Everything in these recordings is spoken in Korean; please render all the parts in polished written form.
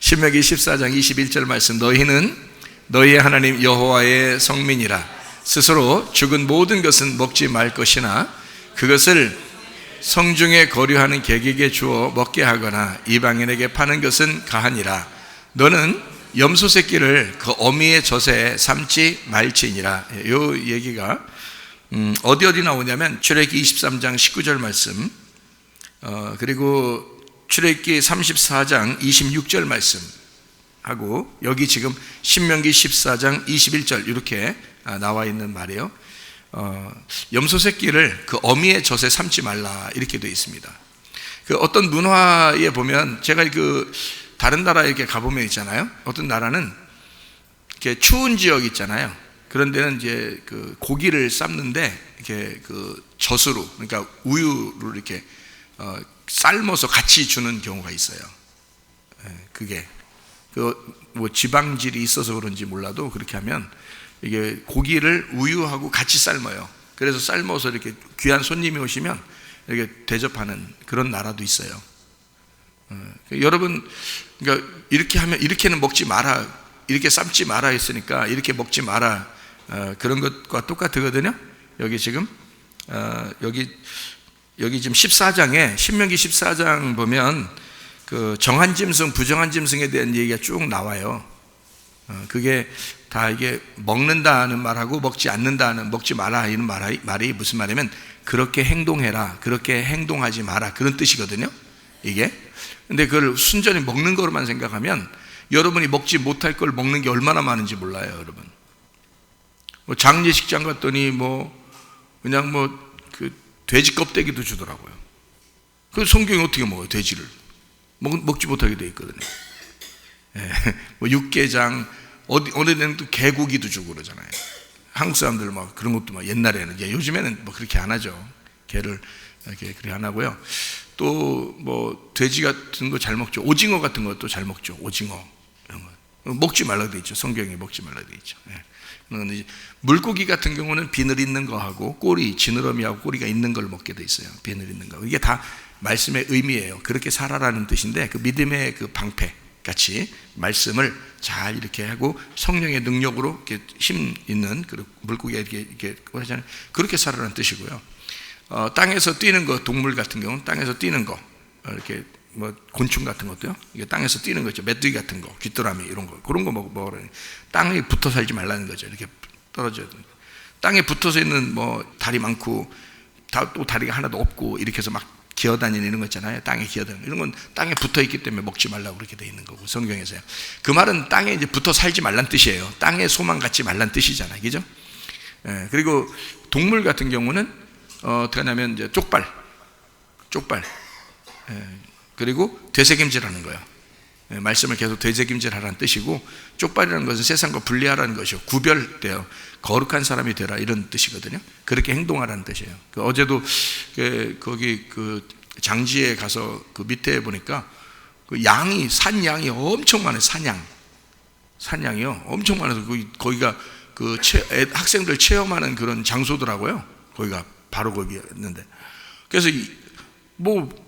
신명기 14장 21절 말씀, 너희는 너희의 하나님 여호와의 성민이라. 스스로 죽은 모든 것은 먹지 말 것이나 그것을 성중에 거류하는 객에게 주어 먹게 하거나 이방인에게 파는 것은 가하니라. 너는 염소 새끼를 그 어미의 젖에 삼지 말지니라. 이 얘기가 어디 나오냐면 출애굽기 23장 19절 말씀, 그리고 출애굽기 34장 26절 말씀 하고, 여기 지금 신명기 14장 21절 이렇게 나와 있는 말이에요. 염소 새끼를 그 어미의 젖에 삼지 말라 이렇게 되어 있습니다. 그 어떤 문화에 보면, 제가 그 다른 나라에 이렇게 가보면 있잖아요. 어떤 나라는 이렇게 추운 지역 있잖아요. 그런 데는 이제 그 고기를 삶는데 이렇게 그 젖으로, 그러니까 우유를 이렇게 삶아서 같이 주는 경우가 있어요. 그게 그 뭐 지방질이 있어서 그런지 몰라도 그렇게 하면 이게 고기를 우유하고 같이 삶아요. 그래서 삶아서 이렇게 귀한 손님이 오시면 이렇게 대접하는 그런 나라도 있어요. 여러분, 그러니까 이렇게 하면 이렇게는 먹지 마라, 이렇게 삶지 마라 했으니까 이렇게 먹지 마라, 그런 것과 똑같거든요. 여기 지금 여기 지금 14장에 신명기 14장 보면 그 정한 짐승, 부정한 짐승에 대한 얘기가 쭉 나와요. 그게 다 이게 먹는다는 말하고 먹지 않는다는, 먹지 마라 이런 말이 무슨 말이냐면 그렇게 행동해라, 그렇게 행동하지 마라, 그런 뜻이거든요, 이게. 근데 그걸 순전히 먹는 거로만 생각하면 여러분이 먹지 못할 걸 먹는 게 얼마나 많은지 몰라요, 여러분. 뭐 장례식장 갔더니 뭐 그냥 뭐 그 돼지 껍데기도 주더라고요. 그 성경이 어떻게 먹어요, 돼지를? 먹지 못하게 돼 있거든요. 뭐 육개장, 어느 데는 또 개고기도 주고 그러잖아요. 한국 사람들 막 그런 것도 막 옛날에는, 이제 요즘에는 뭐 그렇게 안 하죠. 개를 이렇게 그렇게 안 하고요. 또 뭐 돼지 같은 거 잘 먹죠. 오징어 같은 것도 잘 먹죠. 오징어 이런 거 먹지 말라고 돼 있죠. 성경에 먹지 말라고 돼 있죠. 그런데 물고기 같은 경우는 비늘 있는 거 하고 꼬리, 지느러미하고 꼬리가 있는 걸 먹게 돼 있어요. 비늘 있는 거. 이게 다 말씀의 의미예요. 그렇게 살아라는 뜻인데, 그 믿음의 그 방패 같이 말씀을 잘 이렇게 하고 성령의 능력으로 이렇게 힘 있는 그 물고기가 이렇게 그러잖아요. 그렇게 살아라는 뜻이고요. 땅에서 뛰는 거, 동물 같은 경우는 땅에서 뛰는 거, 이렇게 뭐 곤충 같은 것도요. 이게 땅에서 뛰는 거죠. 메뚜기 같은 거, 귀뚜라미 이런 거, 그런 거 먹으라. 땅에 붙어 살지 말라는 거죠. 이렇게 떨어져야 돼요. 땅에 붙어서 있는 뭐 다리 많고 또 다리가 하나도 없고 이렇게 해서 막 기어다니는 이런 거 있잖아요. 땅에 기어다니는 이런 건 땅에 붙어 있기 때문에 먹지 말라고 그렇게 돼 있는 거고, 성경에서요. 그 말은 땅에 이제 붙어 살지 말란 뜻이에요. 땅에 소망 갖지 말란 뜻이잖아요, 그죠? 그리고 동물 같은 경우는 어떻게 하냐면 이제 쪽발, 그리고 되새김질하는 거예요. 말씀을 계속 되새김질하라는 뜻이고, 쪽발이라는 것은 세상과 분리하라는 것이요, 구별되어 거룩한 사람이 되라 이런 뜻이거든요. 그렇게 행동하라는 뜻이에요. 어제도 거기 그 장지에 가서 그 밑에 보니까 그 양이, 산양이 엄청 많아요. 산양이요, 엄청 많아서 거기가 그 학생들 체험하는 그런 장소더라고요. 거기가 바로 거기였는데, 그래서 뭐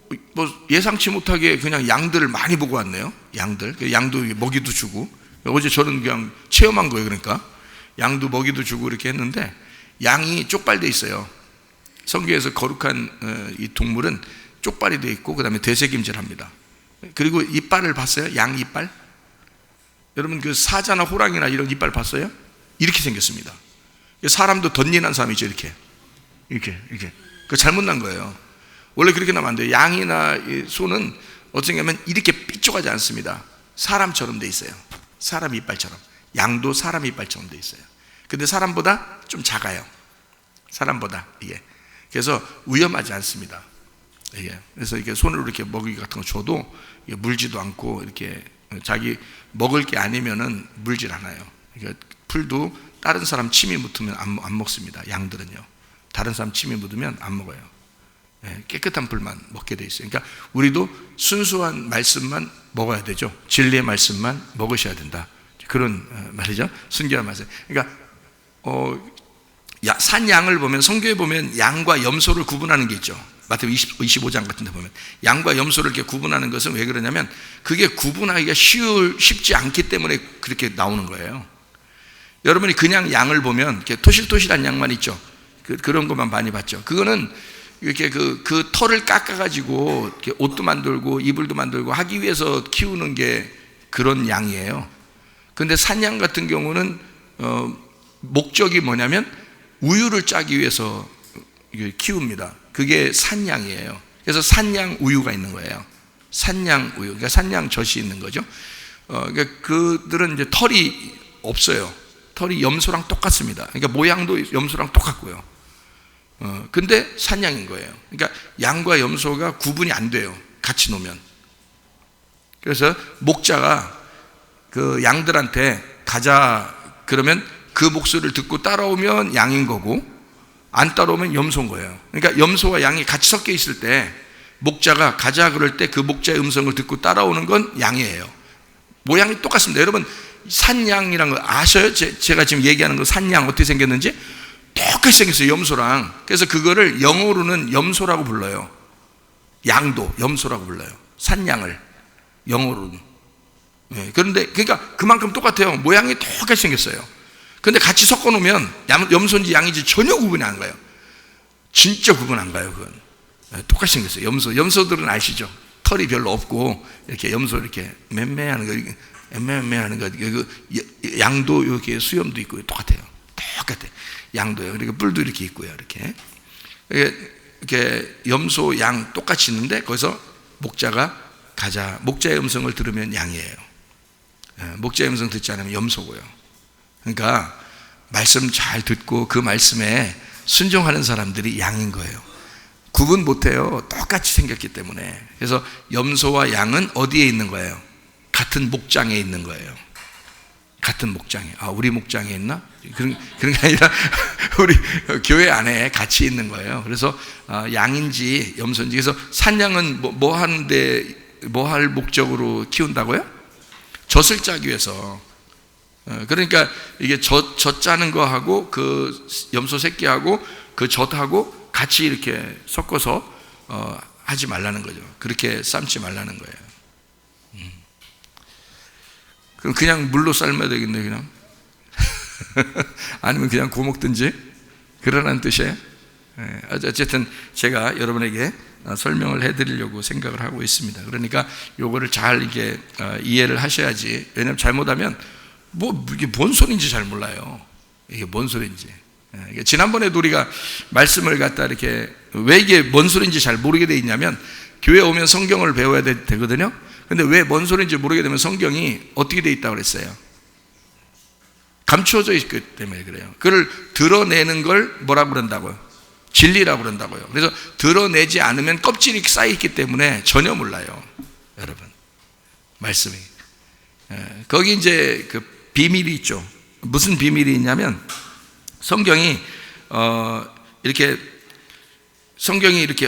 예상치 못하게 그냥 양들을 많이 보고 왔네요. 양도 먹이도 주고, 어제 저는 그냥 체험한 거예요. 그러니까 양도 먹이도 주고 이렇게 했는데, 양이 쪽발돼 있어요. 성경에서 거룩한 이 동물은 쪽발이 돼 있고, 그 다음에 되새김질합니다. 그리고 이빨을 봤어요? 양 이빨? 여러분 그 사자나 호랑이나 이런 이빨 봤어요? 이렇게 생겼습니다. 사람도 덧니난 사람이죠. 이렇게 그 잘못 난 거예요. 원래 그렇게 나면 안 돼요. 양이나 소는 어떻게 하면 이렇게 삐죽하지 않습니다. 사람처럼 돼 있어요. 사람 이빨처럼. 양도 사람 이빨처럼 돼 있어요. 근데 사람보다 좀 작아요. 사람보다 이게. 그래서 위험하지 않습니다. 이게. 그래서 이렇게 손으로 이렇게 먹이 같은 거 줘도 물지도 않고, 이렇게 자기 먹을 게 아니면은 물질 않아요. 그러니까 풀도 다른 사람 침이 묻으면 안 먹습니다. 양들은요. 다른 사람 침이 묻으면 안 먹어요. 깨끗한 풀만 먹게 돼 있어요. 그러니까 우리도 순수한 말씀만 먹어야 되죠. 진리의 말씀만 먹으셔야 된다. 그런 말이죠. 순결한 말씀. 그러니까 산 양을 보면, 성경에 보면 양과 염소를 구분하는 게 있죠. 마태복음 25장 같은 데 보면 양과 염소를 이렇게 구분하는 것은 왜 그러냐면 그게 구분하기가 쉽지 않기 때문에 그렇게 나오는 거예요. 여러분이 그냥 양을 보면 이렇게 토실토실한 양만 있죠. 그런 것만 많이 봤죠. 그거는 이렇게 그 털을 깎아가지고 이렇게 옷도 만들고 이불도 만들고 하기 위해서 키우는 게 그런 양이에요. 근데 산양 같은 경우는 목적이 뭐냐면 우유를 짜기 위해서 키웁니다. 그게 산양이에요. 그래서 산양 우유가 있는 거예요. 산양 우유, 그러니까 산양 젖이 있는 거죠. 그러니까 그들은 이제 털이 없어요. 털이 염소랑 똑같습니다. 그러니까 모양도 염소랑 똑같고요. 근데 산양인 거예요. 그러니까 양과 염소가 구분이 안 돼요. 같이 놓으면. 그래서 목자가 그 양들한테 가자 그러면 그 목소리를 듣고 따라오면 양인 거고 안 따라오면 염소인 거예요. 그러니까 염소와 양이 같이 섞여 있을 때 목자가 가자 그럴 때 그 목자의 음성을 듣고 따라오는 건 양이에요. 모양이 똑같습니다. 여러분 산양이란 거 아셔요? 제가 지금 얘기하는 거 산양 어떻게 생겼는지? 똑같이 생겼어요. 염소랑. 그래서 그거를 영어로는 염소라고 불러요. 양도 염소라고 불러요. 산양을 영어로는. 네, 그런데 그러니까 그만큼 똑같아요. 모양이 똑같이 생겼어요. 근데 같이 섞어 놓으면 염소인지 양인지 전혀 구분이 안 가요. 진짜 구분 안 가요. 그건. 네, 똑같이 생겼어요. 염소들은 아시죠? 털이 별로 없고 이렇게 염소 이렇게 맴매하는 거, 맴매하는 거. 양도 이렇게 수염도 있고 똑같아요. 똑같아요. 양도요. 그리고 뿔도 이렇게 있고요. 이렇게 염소, 양 똑같이 있는데 거기서 목자가 가자. 목자의 음성을 들으면 양이에요. 목자의 음성 듣지 않으면 염소고요. 그러니까 말씀 잘 듣고 그 말씀에 순종하는 사람들이 양인 거예요. 구분 못해요. 똑같이 생겼기 때문에. 그래서 염소와 양은 어디에 있는 거예요? 같은 목장에 있는 거예요. 같은 목장에. 아, 우리 목장에 있나? 그런 게 아니라 우리 교회 안에 같이 있는 거예요. 그래서 양인지 염소인지. 그래서 산양은 뭐 하는데 뭐 할 목적으로 키운다고요? 젖을 짜기 위해서. 그러니까 이게 젖 짜는 거하고 그 염소 새끼하고 그 젖하고 같이 이렇게 섞어서 하지 말라는 거죠. 그렇게 삶지 말라는 거예요. 그럼 그냥 물로 삶아야 되겠네, 그냥. 아니면 그냥 구워 먹든지 그러라는 뜻이에요. 어쨌든 제가 여러분에게 설명을 해드리려고 생각을 하고 있습니다. 그러니까 요거를 잘 이게 이해를 하셔야지. 왜냐하면 잘못하면 이게 뭔 소리인지 잘 몰라요. 이게 뭔 소리인지. 지난번에도 우리가 말씀을 갖다 이렇게 왜 이게 뭔 소리인지 잘 모르게 돼 있냐면 교회 오면 성경을 배워야 되거든요. 근데 왜 뭔 소리인지 모르게 되면 성경이 어떻게 돼 있다고 그랬어요? 감추어져 있기 때문에 그래요. 그걸 드러내는 걸 뭐라고 그런다고요? 진리라고 그런다고요. 그래서 드러내지 않으면 껍질이 쌓여있기 때문에 전혀 몰라요. 여러분 말씀이 거기 이제 그 비밀이 있죠. 무슨 비밀이 있냐면 성경이 이렇게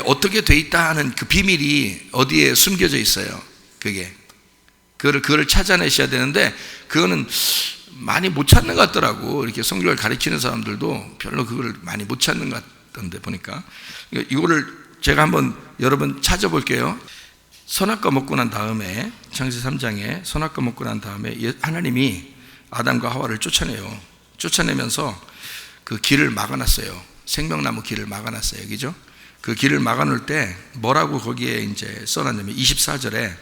어떻게 돼 있다 하는 그 비밀이 어디에 숨겨져 있어요. 그거를 찾아내셔야 되는데 그거는 많이 못 찾는 것 같더라고. 이렇게 성경을 가르치는 사람들도 별로 그걸 많이 못 찾는 것 같던데 보니까 이거를 제가 한번 여러분 찾아볼게요. 선악과 먹고 난 다음에 창세기 3장에 선악과 먹고 난 다음에 하나님이 아담과 하와를 쫓아내면서 그 길을 막아놨어요. 생명나무 길을 막아놨어요. 그죠? 그 길을 막아놓을 때 뭐라고 거기에 이제 써놨냐면 24절에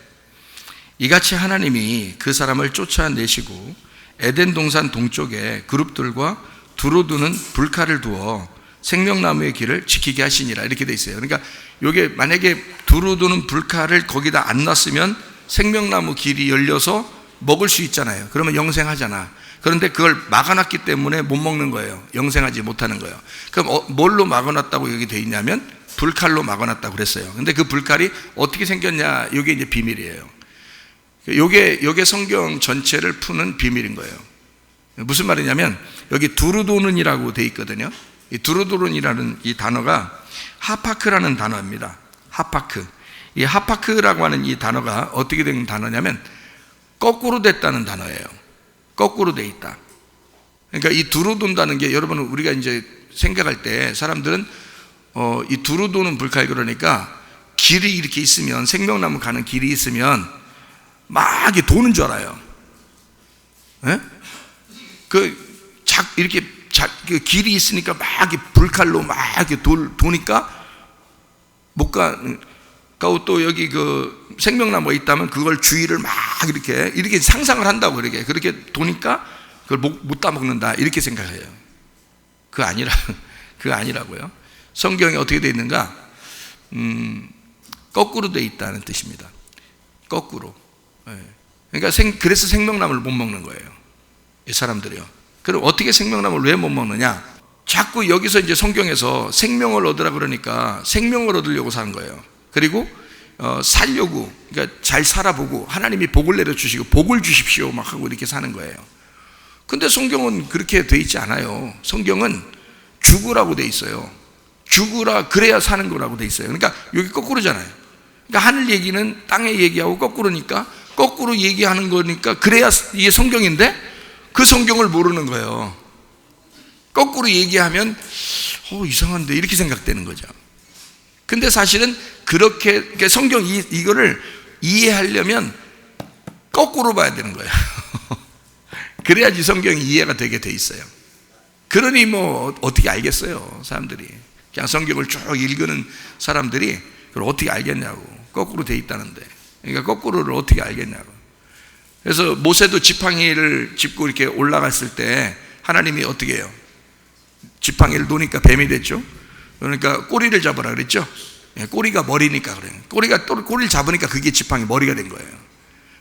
이같이 하나님이 그 사람을 쫓아내시고 에덴 동산 동쪽에 그룹들과 두루두는 불칼을 두어 생명나무의 길을 지키게 하시니라 이렇게 돼 있어요. 그러니까 이게 만약에 두루두는 불칼을 거기다 안 놨으면 생명나무 길이 열려서 먹을 수 있잖아요. 그러면 영생하잖아. 그런데 그걸 막아놨기 때문에 못 먹는 거예요. 영생하지 못하는 거예요. 그럼 뭘로 막아놨다고 여기 돼 있냐면 불칼로 막아놨다고 그랬어요. 근데 그 불칼이 어떻게 생겼냐? 이게 이제 비밀이에요. 요게 성경 전체를 푸는 비밀인 거예요. 무슨 말이냐면 여기 두루도는이라고 돼 있거든요. 이 두루도는이라는 이 단어가 하파크라는 단어입니다. 하파크. 이 하파크라고 하는 이 단어가 어떻게 된 단어냐면 거꾸로 됐다는 단어예요. 거꾸로 돼 있다. 그러니까 이 두루돈다는 게 여러분 우리가 이제 생각할 때 사람들은 이 두루 도는 불칼 그러니까 길이 이렇게 있으면, 생명나무 가는 길이 있으면 막 이렇게 도는 줄 알아요. 예? 이렇게 그 길이 있으니까 막 이렇게 불칼로 막 이렇게 도니까 못 가고, 또 여기 그 생명나무가 있다면 그걸 주위를 막 이렇게 상상을 한다고, 그렇게 도니까 그걸 못 따먹는다, 이렇게 생각해요. 그거 아니라고요. 성경에 어떻게 되어 있는가? 거꾸로 되어 있다는 뜻입니다. 거꾸로. 그러니까 그래서 생명나무를 못 먹는 거예요, 이 사람들이요. 그럼 어떻게 생명나무를 왜 못 먹느냐? 자꾸 여기서 이제 성경에서 생명을 얻으라 그러니까 생명을 얻으려고 사는 거예요. 그리고 살려고, 그러니까 잘 살아보고 하나님이 복을 내려주시고 복을 주십시오 막 하고 이렇게 사는 거예요. 근데 성경은 그렇게 돼 있지 않아요. 성경은 죽으라고 돼 있어요. 죽으라, 그래야 사는 거라고 돼 있어요. 그러니까 여기 거꾸로잖아요. 그러니까 하늘 얘기는 땅의 얘기하고 거꾸로니까, 거꾸로 얘기하는 거니까 그래야 이게 성경인데 그 성경을 모르는 거예요. 거꾸로 얘기하면 이상한데 이렇게 생각되는 거죠. 근데 사실은 그렇게 성경 이거를 이해하려면 거꾸로 봐야 되는 거예요. 그래야지 성경이 이해가 되게 돼 있어요. 그러니 뭐 어떻게 알겠어요, 사람들이. 그냥 성경을 쭉 읽는 사람들이 그걸 어떻게 알겠냐고. 거꾸로 돼 있다는데. 그러니까 거꾸로를 어떻게 알겠냐고. 그래서 모세도 지팡이를 짚고 이렇게 올라갔을 때 하나님이 어떻게 해요? 지팡이를 놓으니까 뱀이 됐죠. 그러니까 꼬리를 잡으라 그랬죠. 꼬리가 머리니까 그래요. 꼬리를 잡으니까 그게 지팡이 머리가 된 거예요.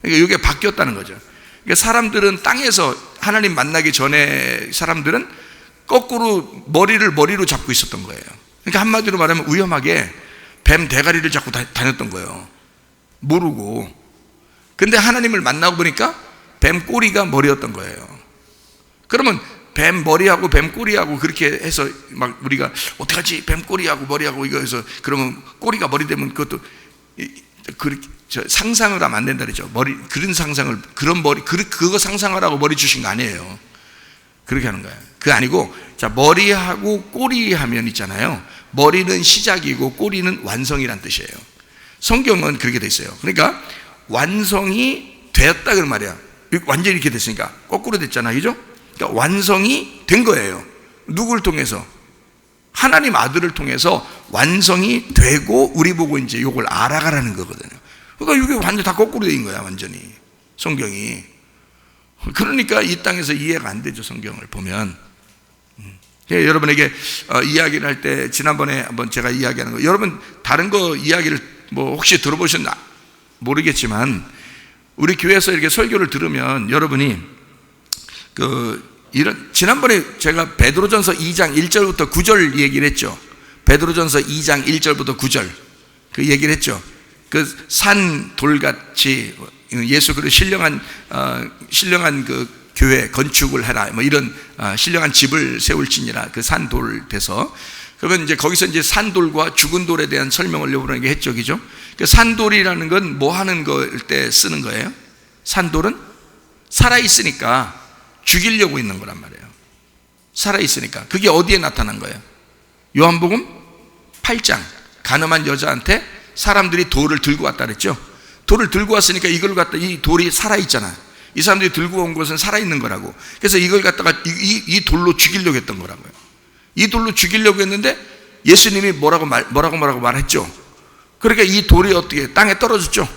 그러니까 이게 바뀌었다는 거죠. 그러니까 사람들은 땅에서 하나님 만나기 전에 사람들은 거꾸로 머리로 잡고 있었던 거예요. 그러니까 한마디로 말하면 위험하게 뱀 대가리를 잡고 다녔던 거예요. 모르고. 근데 하나님을 만나고 보니까 뱀 꼬리가 머리였던 거예요. 그러면 뱀 머리하고 뱀 꼬리하고 그렇게 해서 막 우리가 어떡하지? 뱀 꼬리하고 머리하고 이거 해서 그러면 꼬리가 머리 되면 그것도 상상을 하면 안 된다 그랬죠. 그런 상상을, 그런 머리, 그거 상상하라고 머리 주신 거 아니에요. 그렇게 하는 거예요. 그게 아니고, 자, 머리하고 꼬리 하면 있잖아요. 머리는 시작이고 꼬리는 완성이란 뜻이에요. 성경은 그렇게 돼 있어요. 그러니까 완성이 되었다 그런 말이야. 완전히 이렇게 됐으니까 거꾸로 됐잖아, 그죠? 그러니까 완성이 된 거예요. 누구를 통해서? 하나님 아들을 통해서 완성이 되고 우리 보고 이제 이걸 알아가라는 거거든요. 그러니까 이게 완전 다 거꾸로 된 거야, 완전히 성경이. 그러니까 이 땅에서 이해가 안 되죠, 성경을 보면. 여러분에게 이야기를 할 때, 지난번에 한번 제가 이야기하는 거, 여러분 다른 거 이야기를 뭐 혹시 들어보셨나 모르겠지만, 우리 교회에서 이렇게 설교를 들으면 여러분이 지난번에 제가 베드로전서 2장 1절부터 9절 얘기를 했죠. 베드로전서 2장 1절부터 9절 그 얘기를 했죠. 그 산 돌같이 예수 그리스도 신령한 그 교회 건축을 해라, 뭐 이런 신령한 집을 세울지니라, 그 산돌 돼서. 그러면 이제 거기서 이제 산돌과 죽은 돌에 대한 설명을 여러분에게 했죠, 그죠? 그 산돌이라는 건 뭐 하는 걸 때 쓰는 거예요? 산돌은 살아있으니까 죽이려고 있는 거란 말이에요. 살아있으니까. 그게 어디에 나타난 거예요? 요한복음 8장. 가늠한 여자한테 사람들이 돌을 들고 왔다 그랬죠. 돌을 들고 왔으니까 이걸 갖다, 이 돌이 살아있잖아. 이 사람들이 들고 온 것은 살아있는 거라고. 그래서 이걸 갖다가 이 돌로 죽이려고 했던 거라고요. 이 돌로 죽이려고 했는데 예수님이 뭐라고 말했죠. 그러니까 이 돌이 어떻게 땅에 떨어졌죠.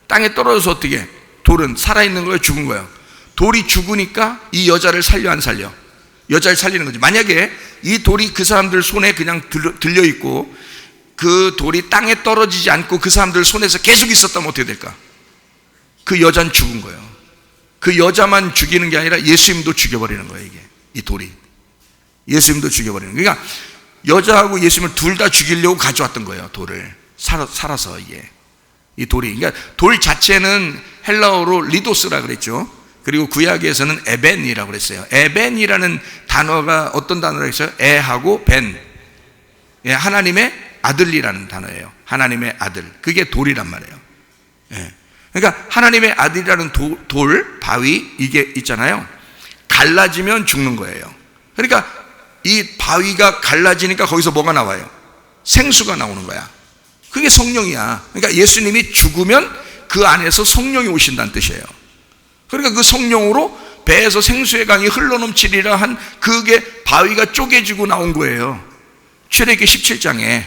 땅에 떨어져서 어떻게, 돌은 살아있는 거예요, 죽은 거예요? 돌이 죽으니까 이 여자를 살려 안 살려? 여자를 살리는 거지. 만약에 이 돌이 그 사람들 손에 그냥 들려있고 그 돌이 땅에 떨어지지 않고 그 사람들 손에서 계속 있었다면 어떻게 될까? 그 여자는 죽은 거예요. 그 여자만 죽이는 게 아니라 예수님도 죽여버리는 거예요, 이게. 이 돌이 예수님도 죽여버리는 거예요. 그러니까 여자하고 예수님을 둘 다 죽이려고 가져왔던 거예요, 돌을. 살아서 이게, 이 돌이. 그러니까 돌 자체는 헬라어로 리도스라 그랬죠. 그리고 구약에서는 에벤이라고 그랬어요. 에벤이라는 단어가 어떤 단어라고 했어요? 에하고 벤, 하나님의 아들이라는 단어예요. 하나님의 아들, 그게 돌이란 말이에요. 그러니까 하나님의 아들이라는 돌, 바위, 이게 있잖아요. 갈라지면 죽는 거예요. 그러니까 이 바위가 갈라지니까 거기서 뭐가 나와요? 생수가 나오는 거야. 그게 성령이야. 그러니까 예수님이 죽으면 그 안에서 성령이 오신다는 뜻이에요. 그러니까 그 성령으로 배에서 생수의 강이 흘러넘치리라 한 그게 바위가 쪼개지고 나온 거예요. 출애굽기 17장에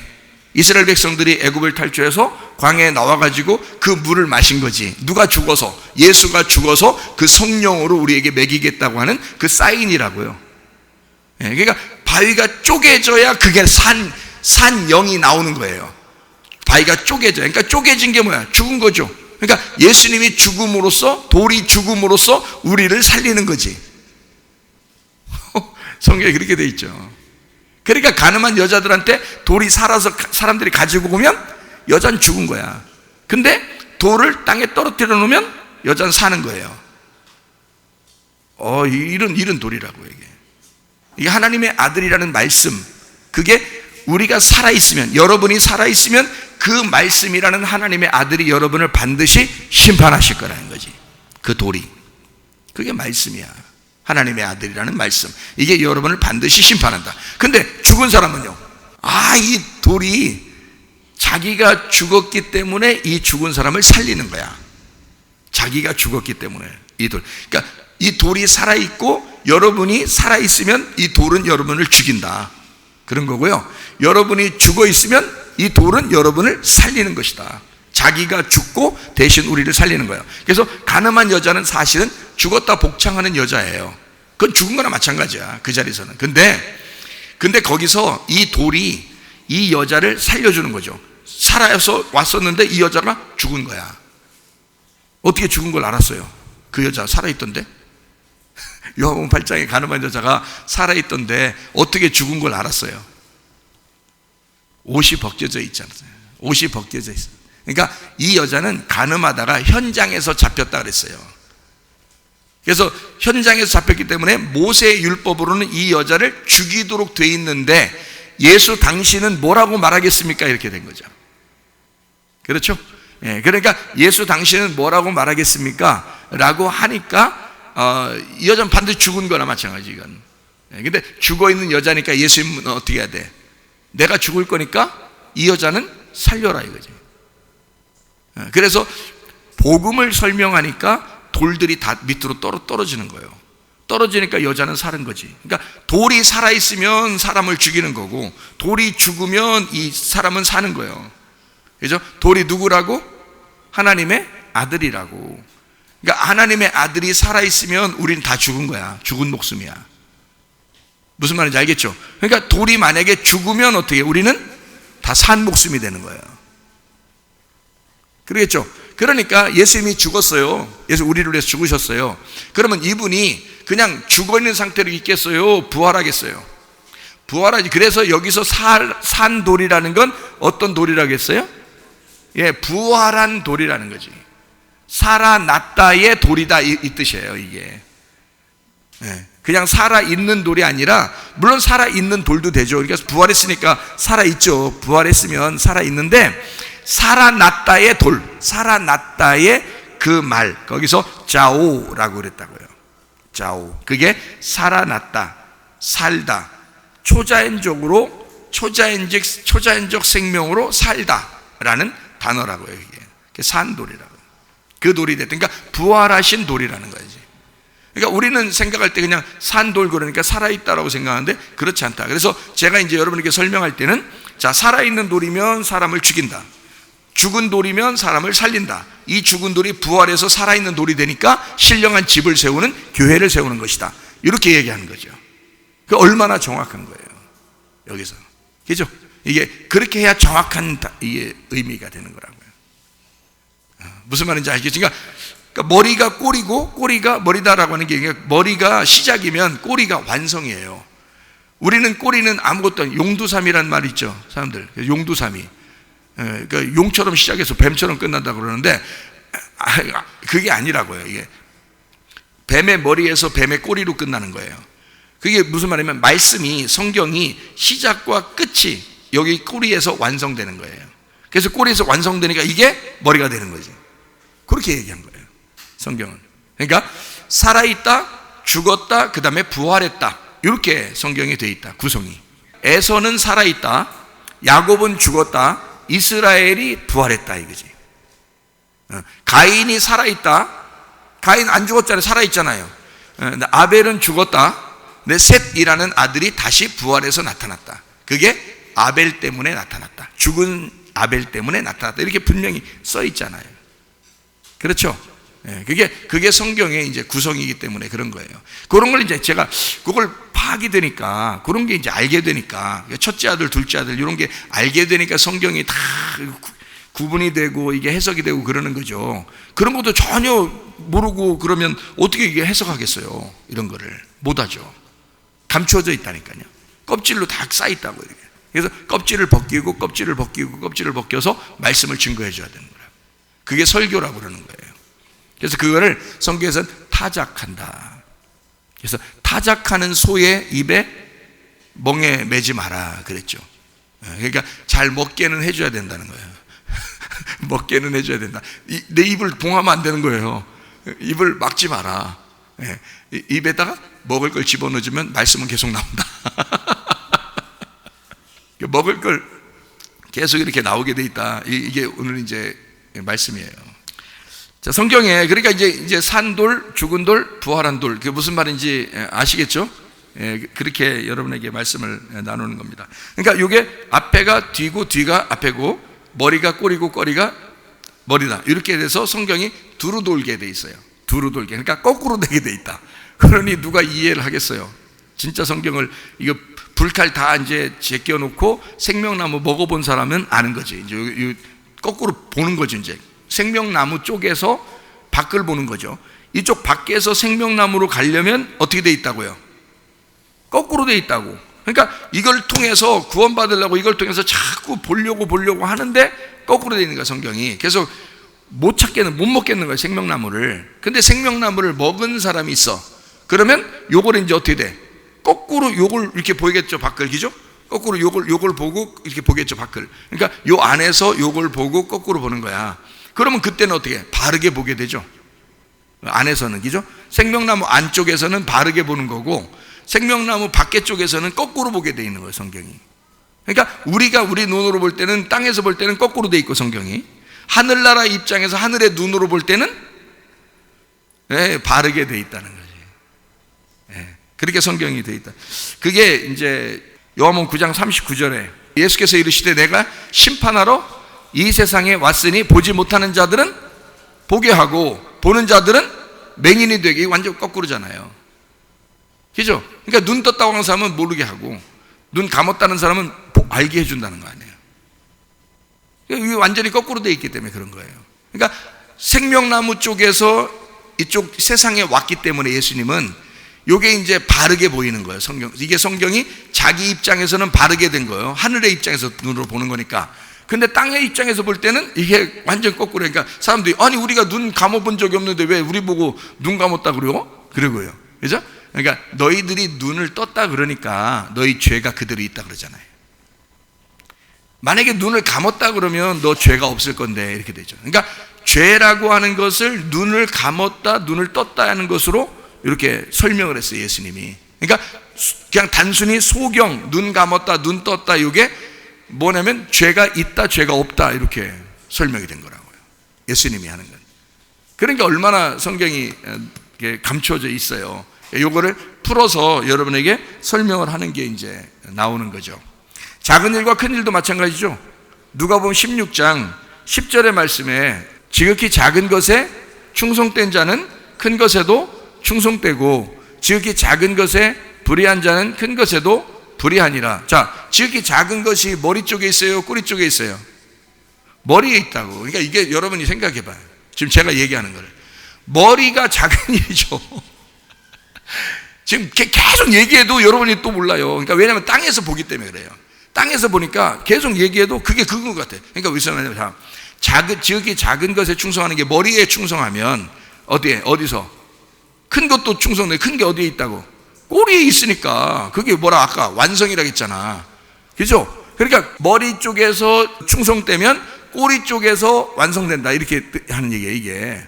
이스라엘 백성들이 애굽을 탈출해서 광야에 나와가지고 그 물을 마신 거지. 누가 죽어서, 예수가 죽어서 그 성령으로 우리에게 먹이겠다고 하는 그 사인이라고요. 그러니까 바위가 쪼개져야 그게 산영이 나오는 거예요. 바위가 쪼개져. 그러니까 쪼개진 게 뭐야? 죽은 거죠. 그러니까 예수님이 죽음으로써, 돌이 죽음으로써 우리를 살리는 거지. 성경에 그렇게 돼 있죠. 그러니까 가늠한 여자들한테 돌이 살아서 사람들이 가지고 오면 여자는 죽은 거야. 근데 돌을 땅에 떨어뜨려 놓으면 여자는 사는 거예요. 이런 돌이라고 이게 하나님의 아들이라는 말씀, 그게 우리가 살아있으면, 여러분이 살아있으면 그 말씀이라는 하나님의 아들이 여러분을 반드시 심판하실 거라는 거지. 그 돌이, 그게 말씀이야. 하나님의 아들이라는 말씀, 이게 여러분을 반드시 심판한다. 근데 죽은 사람은요, 이 돌이 자기가 죽었기 때문에 이 죽은 사람을 살리는 거야. 자기가 죽었기 때문에 이 돌, 그러니까 이 돌이 살아있고 여러분이 살아있으면 이 돌은 여러분을 죽인다, 그런 거고요. 여러분이 죽어있으면 이 돌은 여러분을 살리는 것이다. 자기가 죽고 대신 우리를 살리는 거예요. 그래서 가늠한 여자는 사실은 죽었다 복창하는 여자예요. 그건 죽은 거나 마찬가지야, 그 자리에서는. 근데 거기서 이 돌이 이 여자를 살려주는 거죠. 살아서 왔었는데 이 여자가 죽은 거야. 어떻게 죽은 걸 알았어요? 그 여자 살아있던데? 요한복음 8장에 가늠한 여자가 살아있던데 어떻게 죽은 걸 알았어요? 옷이 벗겨져 있지 않았어요? 옷이 벗겨져 있어요. 그러니까 이 여자는 가늠하다가 현장에서 잡혔다 그랬어요. 그래서 현장에서 잡혔기 때문에 모세의 율법으로는 이 여자를 죽이도록 돼 있는데 예수 당신은 뭐라고 말하겠습니까? 이렇게 된 거죠. 그렇죠? 그러니까 예수 당신은 뭐라고 말하겠습니까? 라고 하니까 이 여자는 반드시 죽은 거나 마찬가지 이건. 근데 죽어있는 여자니까 예수님은 어떻게 해야 돼? 내가 죽을 거니까 이 여자는 살려라 이거지. 그래서 복음을 설명하니까 돌들이 다 밑으로 떨어지는 거예요. 떨어지니까 여자는 사는 거지. 그러니까 돌이 살아있으면 사람을 죽이는 거고, 돌이 죽으면 이 사람은 사는 거예요. 그죠? 돌이 누구라고? 하나님의 아들이라고. 그러니까 하나님의 아들이 살아있으면 우리는 다 죽은 거야. 죽은 목숨이야. 무슨 말인지 알겠죠? 그러니까 돌이 만약에 죽으면 어떻게? 우리는 다 산 목숨이 되는 거예요. 그러겠죠? 그러니까 예수님이 죽었어요. 예수 우리를 위해서 죽으셨어요. 그러면 이분이 그냥 죽어있는 상태로 있겠어요? 부활하겠어요? 부활하지. 그래서 여기서 산 돌이라는 건 어떤 돌이라고 했어요? 부활한 돌이라는 거지. 살아났다의 돌이다 이 뜻이에요 이게. 그냥 살아있는 돌이 아니라, 물론 살아있는 돌도 되죠. 그러니까 부활했으니까 살아있죠. 부활했으면 살아있는데 살아났다의 돌, 살아났다의 그 말, 거기서 자오라고 그랬다고요. 자오, 그게 살아났다, 살다, 초자연적 생명으로 살다라는 단어라고요. 이게 산돌이라고. 그 돌이 됐다. 그러니까 부활하신 돌이라는 거지. 그러니까 우리는 생각할 때 그냥 산돌 그러니까 살아있다라고 생각하는데 그렇지 않다. 그래서 제가 이제 여러분에게 설명할 때는, 자, 살아있는 돌이면 사람을 죽인다, 죽은 돌이면 사람을 살린다. 이 죽은 돌이 부활해서 살아있는 돌이 되니까 신령한 집을 세우는, 교회를 세우는 것이다. 이렇게 얘기하는 거죠. 그 얼마나 정확한 거예요 여기서. 그죠? 이게 그렇게 해야 정확한 이게 의미가 되는 거라고요. 무슨 말인지 알겠죠? 그러니까 머리가 꼬리고 꼬리가 머리다라고 하는 게, 머리가 시작이면 꼬리가 완성이에요. 우리는 꼬리는 아무것도 아니에요. 용두삼이라는 말 있죠, 사람들. 용두삼이. 그러니까 용처럼 시작해서 뱀처럼 끝난다고 그러는데 그게 아니라고요. 이게 뱀의 머리에서 뱀의 꼬리로 끝나는 거예요. 그게 무슨 말이냐면, 말씀이, 성경이 시작과 끝이 여기 꼬리에서 완성되는 거예요. 그래서 꼬리에서 완성되니까 이게 머리가 되는 거지. 그렇게 얘기한 거예요 성경은. 그러니까 살아있다, 죽었다, 그 다음에 부활했다, 이렇게 성경이 되어 있다. 구성이. 에서는 살아있다, 야곱은 죽었다, 이스라엘이 부활했다 이거지. 가인이 살아있다, 가인 안 죽었잖아요. 살아있잖아요. 아벨은 죽었다, 근데 셋이라는 아들이 다시 부활해서 나타났다. 그게 아벨 때문에 나타났다, 죽은 아벨 때문에 나타났다, 이렇게 분명히 써 있잖아요. 그렇죠? 그게 성경의 이제 구성이기 때문에 그런 거예요. 그런 걸 이제 제가 그걸 파악이 되니까, 그런 게 이제 알게 되니까, 첫째 아들, 둘째 아들 이런 게 알게 되니까 성경이 다 구분이 되고 이게 해석이 되고 그러는 거죠. 그런 것도 전혀 모르고 그러면 어떻게 이게 해석하겠어요? 이런 거를 못하죠. 감추어져 있다니까요. 껍질로 다 쌓여있다고. 이렇게. 그래서 껍질을 벗기고 껍질을 벗기고 껍질을 벗겨서 말씀을 증거해 줘야 되는 거예요. 그게 설교라고 그러는 거예요. 그래서 그거를 성경에서는 타작한다. 그래서 타작하는 소의 입에 멍에 매지 마라 그랬죠. 그러니까 잘 먹게는 해줘야 된다는 거예요. 먹게는 해줘야 된다. 내 입을 봉하면 안 되는 거예요. 입을 막지 마라. 입에다가 먹을 걸 집어넣어주면 말씀은 계속 나온다. 먹을 걸 계속 이렇게 나오게 돼 있다. 이게 오늘 이제 말씀이에요. 자, 성경에 그러니까 이제 산 돌, 죽은 돌, 부활한 돌, 그게 무슨 말인지 아시겠죠? 그렇게 여러분에게 말씀을 나누는 겁니다. 그러니까 이게 앞에가 뒤고 뒤가 앞에고 머리가 꼬리고 꼬리가 머리다, 이렇게 돼서 성경이 두루 돌게 돼 있어요. 두루 돌게, 그러니까 거꾸로 되게 돼 있다. 그러니 누가 이해를 하겠어요? 진짜 성경을 이거 불칼 다 이제 제껴놓고 생명나무 먹어본 사람은 아는 거지. 이제 거꾸로 보는 거죠. 이제 생명나무 쪽에서 밖을 보는 거죠. 이쪽 밖에서 생명나무로 가려면 어떻게 돼 있다고요? 거꾸로 돼 있다고. 그러니까 이걸 통해서 구원받으려고 이걸 통해서 자꾸 보려고 하는데 거꾸로 돼 있는 거야, 성경이. 그래서 못 먹겠는 거야, 생명나무를. 근데 생명나무를 먹은 사람이 있어. 그러면 요걸 이제 어떻게 돼? 거꾸로 요걸 이렇게 보이겠죠, 밖을. 그죠? 거꾸로 요걸 보고 이렇게 보겠죠, 밖을. 그러니까 요 안에서 요걸 보고 거꾸로 보는 거야. 그러면 그때는 어떻게 해? 바르게 보게 되죠. 안에서는, 그죠? 생명나무 안쪽에서는 바르게 보는 거고, 생명나무 밖에 쪽에서는 거꾸로 보게 돼 있는 거예요, 성경이. 그러니까 우리가 우리 눈으로 볼 때는, 땅에서 볼 때는 거꾸로 돼 있고, 성경이 하늘나라 입장에서 하늘의 눈으로 볼 때는 바르게 돼 있다는 거지. 그렇게 성경이 돼 있다. 그게 이제 요한복음 9장 39절에 예수께서 이르시되 내가 심판하러 이 세상에 왔으니 보지 못하는 자들은 보게 하고 보는 자들은 맹인이 되게. 이게 완전 거꾸로잖아요. 그죠? 그러니까 눈 떴다고 하는 사람은 모르게 하고 눈 감았다는 사람은 알게 해준다는 거 아니에요. 이게 완전히 거꾸로 돼 있기 때문에 그런 거예요. 그러니까 생명나무 쪽에서 이쪽 세상에 왔기 때문에 예수님은 요게 이제 바르게 보이는 거예요, 성경. 이게 성경이 자기 입장에서는 바르게 된 거예요. 하늘의 입장에서 눈으로 보는 거니까. 근데 땅의 입장에서 볼 때는 이게 완전 거꾸로. 그러니까 사람들이 아니 우리가 눈 감아본 적이 없는데 왜 우리 보고 눈 감았다 그러고? 그러고요. 그죠? 그러니까 너희들이 눈을 떴다 그러니까 너희 죄가 그대로 있다 그러잖아요. 만약에 눈을 감았다 그러면 너 죄가 없을 건데 이렇게 되죠. 그러니까 죄라고 하는 것을 눈을 감았다, 눈을 떴다 하는 것으로 이렇게 설명을 했어요, 예수님이. 그러니까 그냥 단순히 소경, 눈 감았다, 눈 떴다, 이게 뭐냐면 죄가 있다, 죄가 없다, 이렇게 설명이 된 거라고요, 예수님이 하는 건. 그러니까 얼마나 성경이 감춰져 있어요. 요거를 풀어서 여러분에게 설명을 하는 게 이제 나오는 거죠. 작은 일과 큰 일도 마찬가지죠. 누가복음 16장 10절의 말씀에 지극히 작은 것에 충성된 자는 큰 것에도 충성되고 지극히 작은 것에 불의한 자는 큰 것에도 불의하니라. 자, 지극히 작은 것이 머리 쪽에 있어요, 꼬리 쪽에 있어요? 머리에 있다고. 그러니까 이게 여러분이 생각해 봐요. 지금 제가 얘기하는 거를. 머리가 작은 일이죠. 지금 계속 얘기해도 여러분이 또 몰라요. 그러니까 왜냐하면 땅에서 보기 때문에 그래요. 땅에서 보니까 계속 얘기해도 그게 그건 것 같아요. 그러니까 왜 그러냐면 지극히 작은 것에 충성하는 게 머리에 충성하면 어디서? 큰 것도 충성돼. 큰 게 어디에 있다고? 꼬리에 있으니까. 그게 뭐라 아까 완성이라고 했잖아. 그죠? 그러니까 머리 쪽에서 충성되면 꼬리 쪽에서 완성된다, 이렇게 하는 얘기예요, 이게.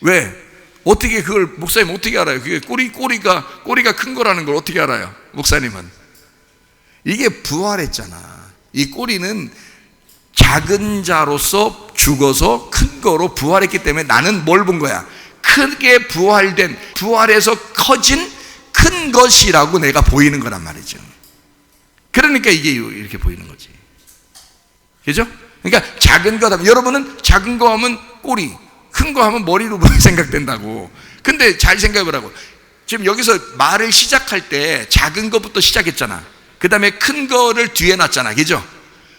왜? 어떻게 그걸 목사님 어떻게 알아요? 그게 꼬리가 큰 거라는 걸 어떻게 알아요, 목사님은? 이게 부활했잖아. 이 꼬리는 작은 자로서 죽어서 큰 거로 부활했기 때문에 나는 뭘 본 거야? 크게 부활된, 부활해서 커진 큰 것이라고 내가 보이는 거란 말이죠. 그러니까 이게 이렇게 보이는 거지. 그죠? 그러니까 작은 거 하면, 여러분은 작은 거 하면 꼬리, 큰 거 하면 머리로 생각된다고. 근데 잘 생각해 보라고. 지금 여기서 말을 시작할 때 작은 것부터 시작했잖아. 그 다음에 큰 거를 뒤에 놨잖아. 그죠?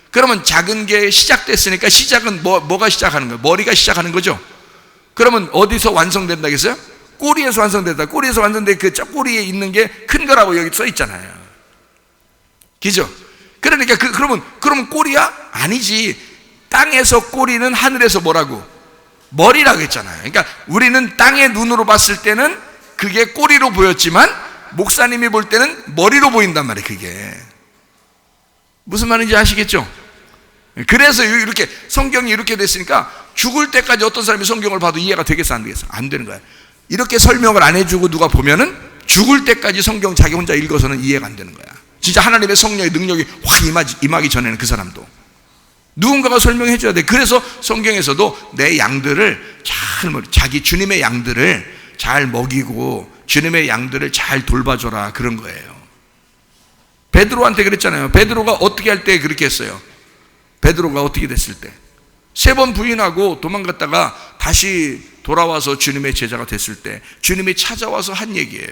그러면 작은 게 시작됐으니까 시작은 뭐가 시작하는 거예요? 머리가 시작하는 거죠. 그러면 어디서 완성된다겠어요? 꼬리에서 완성된다. 꼬리에서 완성된 그 꼬리에 있는 게 큰 거라고 여기 써 있잖아요. 그죠? 그러니까 그러면 꼬리야? 아니지. 땅에서 꼬리는 하늘에서 뭐라고? 머리라고 했잖아요. 그러니까 우리는 땅의 눈으로 봤을 때는 그게 꼬리로 보였지만 목사님이 볼 때는 머리로 보인단 말이에요. 그게 무슨 말인지 아시겠죠? 그래서 이렇게 성경이 이렇게 됐으니까 죽을 때까지 어떤 사람이 성경을 봐도 이해가 되겠어 안 되겠어? 안 되는 거야. 이렇게 설명을 안 해주고 누가 보면은 죽을 때까지 성경 자기 혼자 읽어서는 이해가 안 되는 거야. 진짜 하나님의 성령의 능력이 확 임하기 전에는 그 사람도 누군가가 설명해 줘야 돼. 그래서 성경에서도 내 양들을 자기 주님의 양들을 잘 먹이고 주님의 양들을 잘 돌봐줘라 그런 거예요. 베드로한테 그랬잖아요. 베드로가 어떻게 할 때 그렇게 했어요? 베드로가 어떻게 됐을 때 3번 부인하고 도망갔다가 다시 돌아와서 주님의 제자가 됐을 때 주님이 찾아와서 한 얘기예요.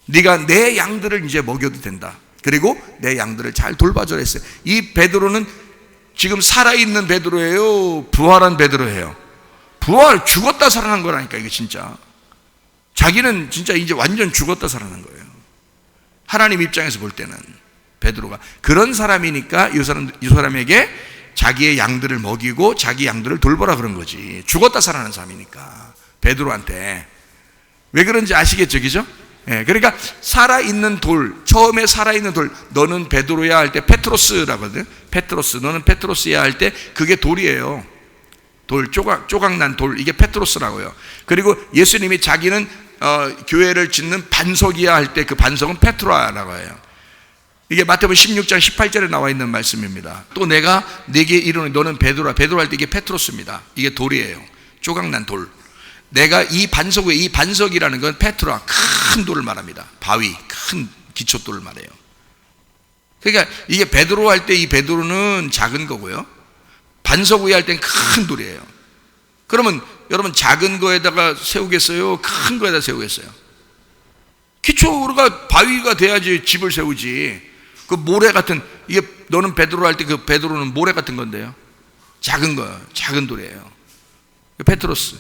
네가 내 양들을 이제 먹여도 된다. 그리고 내 양들을 잘 돌봐줘라 했어요. 이 베드로는 지금 살아있는 베드로예요? 부활한 베드로예요? 죽었다 살아난 거라니까. 이게 진짜 자기는 진짜 이제 완전 죽었다 살아난 거예요. 하나님 입장에서 볼 때는 베드로가 그런 사람이니까 이 사람에게 자기의 양들을 먹이고 자기 양들을 돌보라 그런 거지. 죽었다 살아난 사람이니까 베드로한테. 왜 그런지 아시겠죠? 그죠? 예, 그러니까 살아있는 돌, 처음에 살아있는 돌, 너는 베드로야 할 때 페트로스라고 하거든. 페트로스, 너는 페트로스야 할 때 그게 돌이에요. 돌, 조각난 돌, 이게 페트로스라고요. 그리고 예수님이 자기는 교회를 짓는 반석이야 할 때 그 반석은 페트라라고 해요. 이게 마태복음 16장 18절에 나와 있는 말씀입니다. 또 내가 네게 이르노니 너는 베드로라. 베드로 할 때 이게 페트로스입니다. 이게 돌이에요. 조각난 돌. 내가 이 반석이라는 건 페트라, 큰 돌을 말합니다. 바위, 큰 기초돌을 말해요. 그러니까 이게 베드로 할 때 이 베드로는 작은 거고요. 반석 위에 할 땐 큰 돌이에요. 그러면 여러분 작은 거에다가 세우겠어요? 큰 거에다 세우겠어요? 기초가 바위가 돼야지 집을 세우지. 그 모래 같은, 이게 너는 베드로 할 때 그 베드로는 모래 같은 건데요. 작은 거예요. 작은 돌이에요. 페트로스.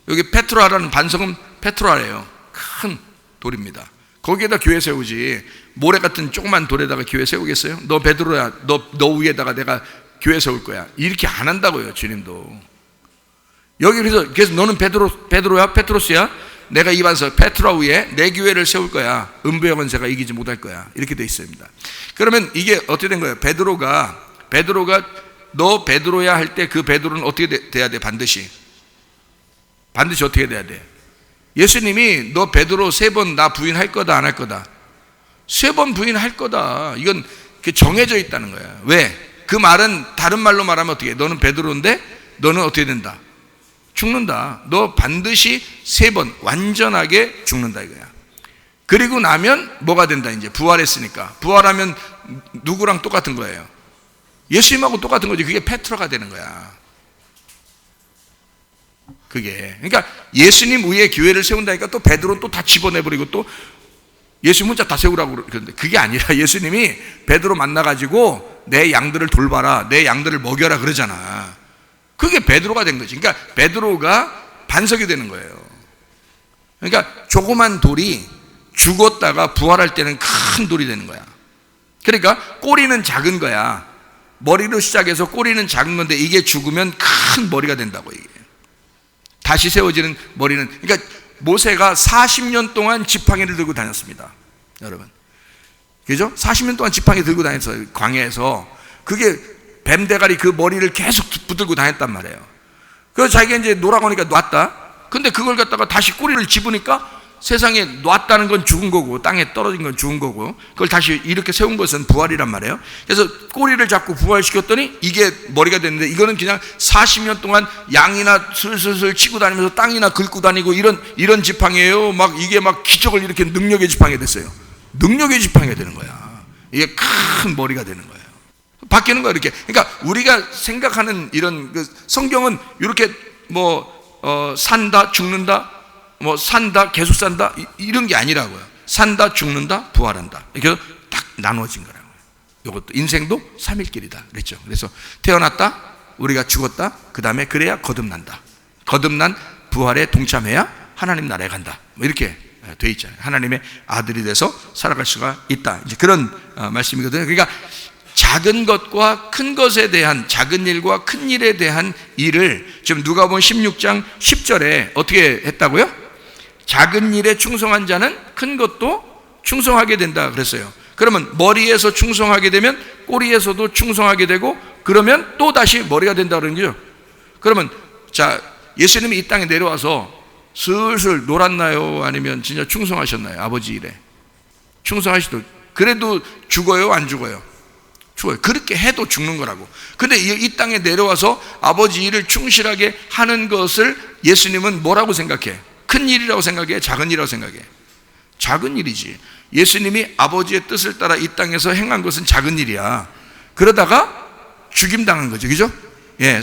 여기 페트라라는 반석은 페트라예요. 큰 돌입니다. 거기에다 교회 세우지. 모래 같은 조그만 돌에다가 교회 세우겠어요? 너 베드로야. 너 위에다가 내가 교회 세울 거야. 이렇게 안 한다고요, 주님도. 여기 그래서 너는 베드로야? 페트로스야? 내가 이 반석 페트라 위에 내 교회를 세울 거야. 음부의 권세가 이기지 못할 거야. 이렇게 돼 있습니다. 그러면 이게 어떻게 된 거예요? 베드로가 너 베드로야 할 때 그 베드로는 어떻게 돼야 돼? 반드시 어떻게 돼야 돼? 예수님이 너 베드로 3번 나 부인할 거다 안 할 거다? 3번 부인할 거다. 이건 정해져 있다는 거야. 왜? 그 말은 다른 말로 말하면 어떻게 해? 너는 베드로인데 너는 어떻게 된다? 죽는다. 너 반드시 3번 완전하게 죽는다 이거야. 그리고 나면 뭐가 된다? 이제 부활했으니까. 부활하면 누구랑 똑같은 거예요? 예수님하고 똑같은 거지. 그게 페트라가 되는 거야. 그게. 그러니까 예수님 위에 교회를 세운다니까 또 베드로는 또 다 집어내버리고 또 예수님 혼자 다 세우라고 그러는데 그게 아니라 예수님이 베드로 만나가지고 내 양들을 돌봐라. 내 양들을 먹여라 그러잖아. 그게 베드로가 된 거지. 그러니까 베드로가 반석이 되는 거예요. 그러니까 조그만 돌이 죽었다가 부활할 때는 큰 돌이 되는 거야. 그러니까 꼬리는 작은 거야. 머리로 시작해서 꼬리는 작은 건데 이게 죽으면 큰 머리가 된다고 이게. 다시 세워지는 머리는. 그러니까 모세가 40년 동안 지팡이를 들고 다녔습니다. 여러분. 그죠? 40년 동안 지팡이 들고 다녔어요. 광야에서. 그게 뱀 대가리 그 머리를 계속 붙들고 다녔단 말이에요. 그래서 자기가 이제 노라고 하니까 놨다. 근데 그걸 갖다가 다시 꼬리를 집으니까 세상에 놨다는 건 죽은 거고 땅에 떨어진 건 죽은 거고 그걸 다시 이렇게 세운 것은 부활이란 말이에요. 그래서 꼬리를 잡고 부활시켰더니 이게 머리가 됐는데, 이거는 그냥 40년 동안 양이나 슬슬슬 치고 다니면서 땅이나 긁고 다니고 이런 지팡이에요. 막 이게 막 기적을 이렇게 능력의 지팡이가 됐어요. 능력의 지팡이가 되는 거야. 이게 큰 머리가 되는 거예요. 바뀌는 거야, 이렇게. 그러니까 우리가 생각하는 이런 성경은 이렇게 산다, 죽는다, 산다, 계속 산다, 이런 게 아니라고요. 산다, 죽는다, 부활한다. 이렇게 딱 나눠진 거라고요. 이것도 인생도 3일 길이다 그랬죠. 그래서 태어났다, 우리가 죽었다, 그 다음에 그래야 거듭난다. 거듭난 부활에 동참해야 하나님 나라에 간다. 이렇게 돼 있잖아요. 하나님의 아들이 돼서 살아갈 수가 있다. 이제 그런 말씀이거든요. 그러니까 작은 것과 큰 것에 대한, 작은 일과 큰 일에 대한 일을 지금 누가복음 16장 10절에 어떻게 했다고요? 작은 일에 충성한 자는 큰 것도 충성하게 된다 그랬어요. 그러면 머리에서 충성하게 되면 꼬리에서도 충성하게 되고, 그러면 또 다시 머리가 된다 그러는 거죠. 그러면 자, 예수님이 이 땅에 내려와서 슬슬 놀았나요? 아니면 진짜 충성하셨나요? 아버지 일에 충성하시도. 그래도 죽어요, 안 죽어요? 죽어요. 그렇게 해도 죽는 거라고. 근데 이 땅에 내려와서 아버지 일을 충실하게 하는 것을 예수님은 뭐라고 생각해? 큰 일이라고 생각해? 작은 일이라고 생각해? 작은 일이지. 예수님이 아버지의 뜻을 따라 이 땅에서 행한 것은 작은 일이야. 그러다가 죽임당한 거죠. 그죠? 예,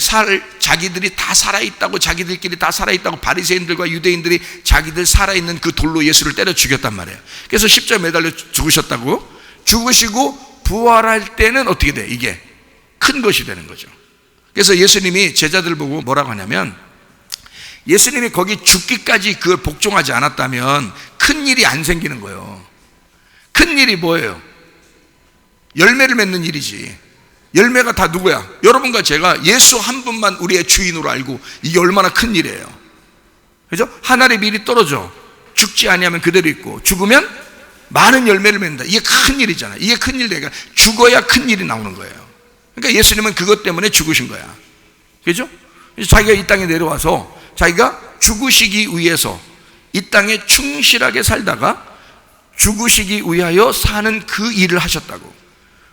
자기들이 다 살아있다고, 자기들끼리 다 살아있다고 바리새인들과 유대인들이 자기들 살아있는 그 돌로 예수를 때려 죽였단 말이에요. 그래서 십자가에 매달려 죽으셨다고. 죽으시고 부활할 때는 어떻게 돼? 이게 큰 것이 되는 거죠. 그래서 예수님이 제자들 보고 뭐라고 하냐면, 예수님이 거기 죽기까지 그걸 복종하지 않았다면 큰 일이 안 생기는 거예요. 큰 일이 뭐예요? 열매를 맺는 일이지. 열매가 다 누구야? 여러분과 제가 예수 한 분만 우리의 주인으로 알고, 이게 얼마나 큰 일이에요. 그죠? 한 알의 밀이 떨어져 죽지 아니하면 그대로 있고, 죽으면 많은 열매를 맺는다. 이게 큰 일이잖아요. 이게 큰 일이니까 죽어야 큰 일이 나오는 거예요. 그러니까 예수님은 그것 때문에 죽으신 거야. 그죠? 자기가 이 땅에 내려와서 자기가 죽으시기 위해서 이 땅에 충실하게 살다가 죽으시기 위하여 사는 그 일을 하셨다고.